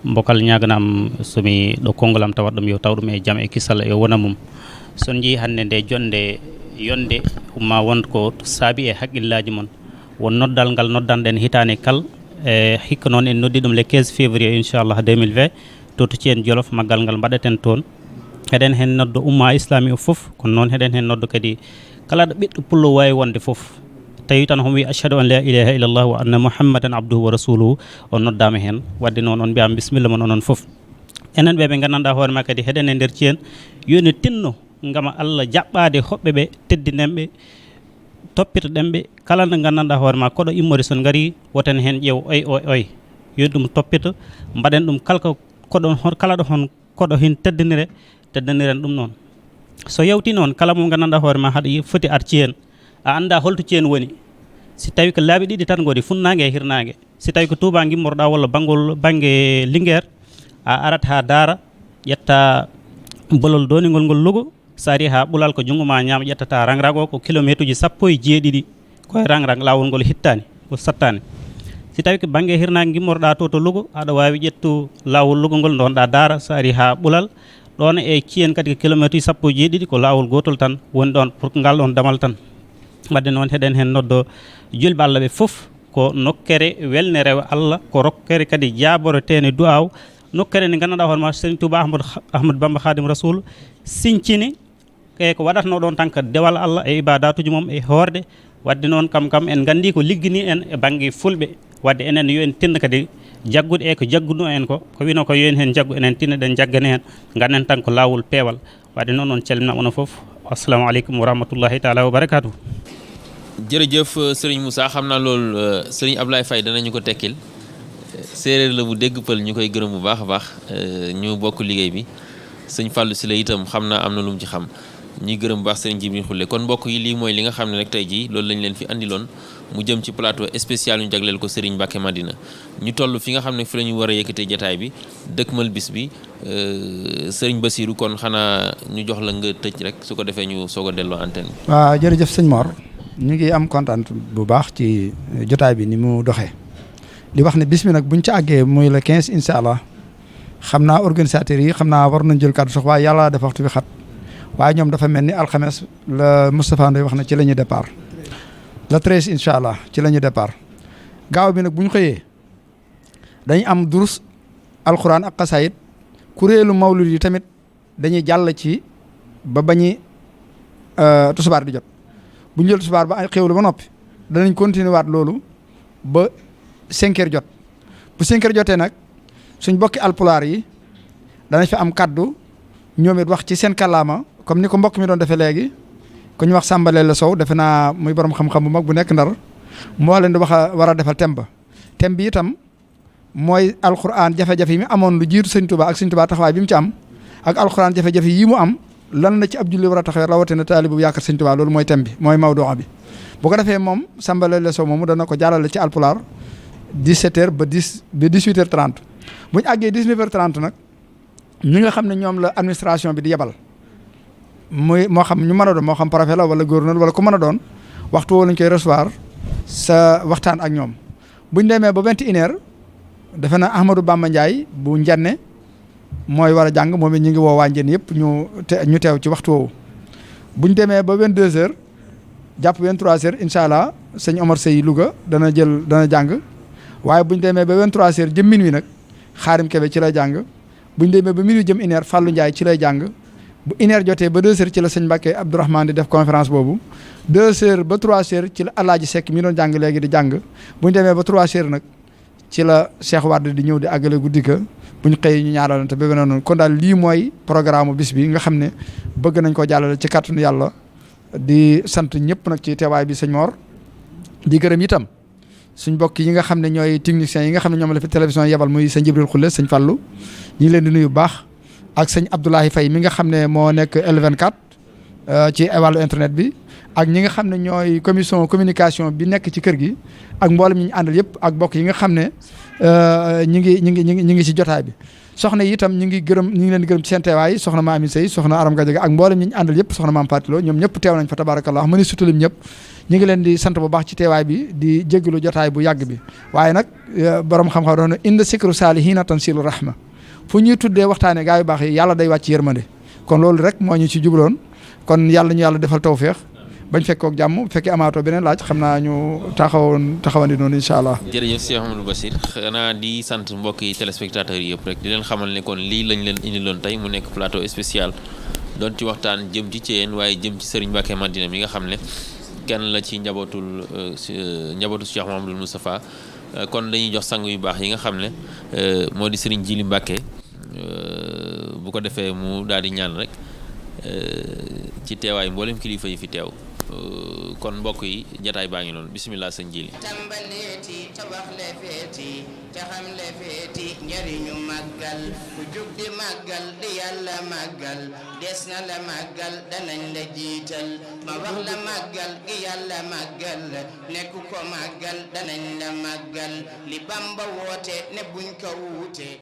mbokal ñaganam somi ɗo konngol am tawat ɗum yo taw ɗum e jaam e kisal yo wona mum son jeeyi hannde nde jonde yonde umma won ko saabi e haqqillaji mon won noddal ngal noddanɗen hitane kal e hikka noon en noddi ɗum le 15 février inchallah 2020 to Thiene Jolof maggal ngal mbaɗeten toon heɗen hen noddo umma islami o foof kono noon heɗen hen noddo kadi kala ɗo ɓiɗɗo pullo wawi wonde foof tawi tan homo wi achhadu an la ilaha illallah wa anna muhammadan abduhu wa rasuluhu on noddama hen wadde noon on mbiyama bisimilla mon onon foof enen ɓe gandanɗa hoore ma kadi heɗen e nder Thiene yoni tinno gama Allah jaɓɓade hoɓɓe ɓe teddinenɓe toppito ɗenɓe kala nde gandanɗa hoore ma koɗo immori son gaari woten hen ƴeew oy yoni ɗum toppito mbaɗen ɗum kala ɗo hon koɗo hin teddiniren ɗum noon so yawti noon kala mo gandanɗa hoore ma haɗa foti ar Thiene a anda holto Thiene woni si tawi ko laabi ɗiɗi tan godi funnague e hirnague si tawi ko Touba gimmorɗa walla banggue Linguére a arat ha Daara ƴetta bolol donigol ngol Louga sa ari ha ɓuulal ko jungo ma ñaama ƴettata rangrang o ko kilométre uji 17 koye rangrang lawol ngol hittani ko sattani si tawi ko banggue hirnague gimmorɗa to Louga aɗa wawi ƴettu lawol Louga ngol donɗa Daara sa ari ha ɓuulal ɗon e Thiene kadi ko kilométre uji 17 ko lawol gotol tan woni ɗon pour ngal ɗon damal tan wadde noon heɗen hen noddo julɓe Allah ɓe foof ko nokkere welne rewa Allah ko rokkere kadi jaborotene du'aw nokkere nde gandanɗa hoore ma Serigne Touba Ahmadou Bamba Khadim Rasoul sincini e ko waɗatno ɗon tan ko dewal Allah e ibadatuji mum e horde wadde noon kam en gandi ko liggini en e banggue fulɓe wadde enen yo en tinno kadi jaggude e ko jagguno en ko wino ko yo en hen jaggu enen tinno ɗen jaggane hen ganden tan ko lawol peewal wadde noon on calminama onon foof assalamu aleykum wa rahmatullahi taala wa barakatuh jërëjëf sëriñ Moussa xam naa loolu sëriñ Ablaye Faye danañu ko tekkil séeréer la bu dégg pël ñu koy gërëm bu baax a baax ñu bokk liggéey bi sëñ Fallou Sylla itam xam naa am na lu mu ci xam ñuy gërëm bu baax sëriñ Jibril Xulle kon mbokk yi lii mooy li nga xam ne rek tey jii loolu lañ leen fi andiloon mu jëm ci plateau spécial ñu jagleel ko Serigne Mbacke Madina ñu toll fi nga xam ne fi la ñu war a yëkkatee jataay bi dëkkmal bis bi Serigne Bassirou kon xanaa ñu jox la nga tëj rek su ko defee ñu soog a delloo antenne bi. waaw jërëjëf sëñ Mor ñu ngi am kontaan bu baax ci jotaay bi ni mu doxee di wax ne bis bi nag buñ ci àggee muy le 15 incha allah xam naa organisateurs yi xam naa war nañ jël kàddu sax waaye yàlla dafa waxtu bi xat waaye ñoom dafa mel ni alxames la Moustapha Ndoye wax na ci la ñuy départ le 13 incha allah ci la ñuy départ gaaw bi nag bu ñu xëyee dañu am durus alxuraan ak xasaayit kuréelu mawlud yi tamit dañuy jàll ci ba bañi tusubaar di jot bu ñu jël tusubaar ba ay xéwlu ba noppi danañ continuer waat loolu ba 5 heures jot bu 5 heures jotee nag suñ bokki alpulaar yi danañ fi am kaddu ñoom it wax ci seen kàllaama comme ni ko mbokk mi doon defee léegi ku ñu wax Sàmbale la Sow defe naa muy borom xam-xam bu mag bu nekk Ndar moo leen di wax war a defal thème ba thème bi itam mooy alxuraan jafe-jafe yi mu amoon lu jiitu sëñ Tuubaa ak sëñ Tuubaa taxawaay bi mu ci am ak alxuraan jafe-jafe yi mu am lan la ci ab julli war a taxawee rawatina taalibu yaakaar Sëñ Tuubaa loolu mooy thème bi mooy mawduu bi bu ko defee moom Samba Lele Sow moomu dana ko jàllale ci alpulaar 17h ba 18h30 bu ñu àggee 19h30 nag ñi nga xam ne ñoom la administration bi di yebal muy moo xam ñu mën a doon moo xam préfet la wala gouverneur wala ku mën a doon waxtu woo lañ koy recevoir sa waxtaan ak ñoom buñ demee ba 21h defe na Ahmadou Bamba Ndiaye bu Njenne mooy war a jàng moom it ñu ngi woo waa Njenne yëpp ñu teew ci waxtu woowu buñ demee ba 22h jàpp 23h incha allah sëñ Omar Sey Louga dana jàng waaye buñ demee ba 23h jëm minuit nag Xaarim Kebe ci lay jàng buñ demee ba minuit jëm 1h Fallou Ndiaye ci lay jàng bu 1h jotee ba 2h ci la sëñ Mbacke Abdourahmane di def conférence boobu 2h ba 3h ci la Alaaji Seck mi doon jàng léegi di jàng buñ demee ba 3h nag ci la Cheikh Wade di ñëw di àggale guddi ka buñ xëy ñu ñaaralante ba beneen noonu kon daal lii mooy programme bis bi nga xam ne bëgg nañ ko jàllale ci kàttanu yàlla di sant ñëpp nag ci teewaay bi sëñ Mor di gërëm itam suñ mbokk yi nga xam ne ñooy techniciens yi nga xam ne ñoom la fi télévision yebal muy sëñ Jibril Xulle sëñ Fallou ñu ngi leen di nuyu bu baax ak sëñ Abdoulahi Faye mi nga xam ne moo nekk L24 ci wàllu internet bi ak ñi nga xam ne ñooy commission communication bi nekk ci kër gi ak mboolem ñi ñu àndal yëpp ak mbokk yi nga xam ne ñi ngi ci jotaay bi soxna yi itam ñu ngi leen di gërëm ci seen teewaay soxna Maami Sey soxna Aram Gadiaga ak mboolem ñi ñu àndal yëpp soxna Maam Fatiloo ñoom ñëpp teew nañ fa tabarakallah mëni sutulim ñëpp ñu ngi leen di sant bu baax ci teewaay bi di jéggalu jotaay bu yàgg bi waaye nag borom xam-xam doon inda sikru saalihiina tanzilu rahma fu ñuy tuddee waxtaane gaa yu baax yi yàlla day wàcc yërmande kon loolu rek moo ñu ci jubloon kon yàlla ñu yàlla defal tawféex bañ fekkook jàmm bu fekkee amaatoo beneen laaj xam naa ñu taxawandi noonu incha allah. jërëjëf Cheikh Amadou Bassir xanaa di sant mbokki téléspectateurs yi yëpp rek di leen xamal ne kon lii lañ leen indiloon tey mu nekk plateau spécial doon ci waxtaan jëm ci Thiéyène waaye jëm ci Serigne Mbacké Madina mi nga xam ne kenn la ci njabootu Cheikh Mouhamadoul Moustapha kon dañuy jox sang yu baax yi nga xam ne moo di Serigne Djily Mbacké bu ko defee mu daal di ñaan rek ci teewaay mboolem kilifa yi fi teew kon mbokk yi jataay baa ngi noonu bisimilah sëñ Djily tambaleeti tabax le feeti te xam le feeti njariñu màggal ku jug di màggal di yàlla màggal des na la màggal danañ la jiital ma wax la màggal gi yàlla màggal nekk ko màggal danañ la màggal li Bamba woote ne buñ ko wuute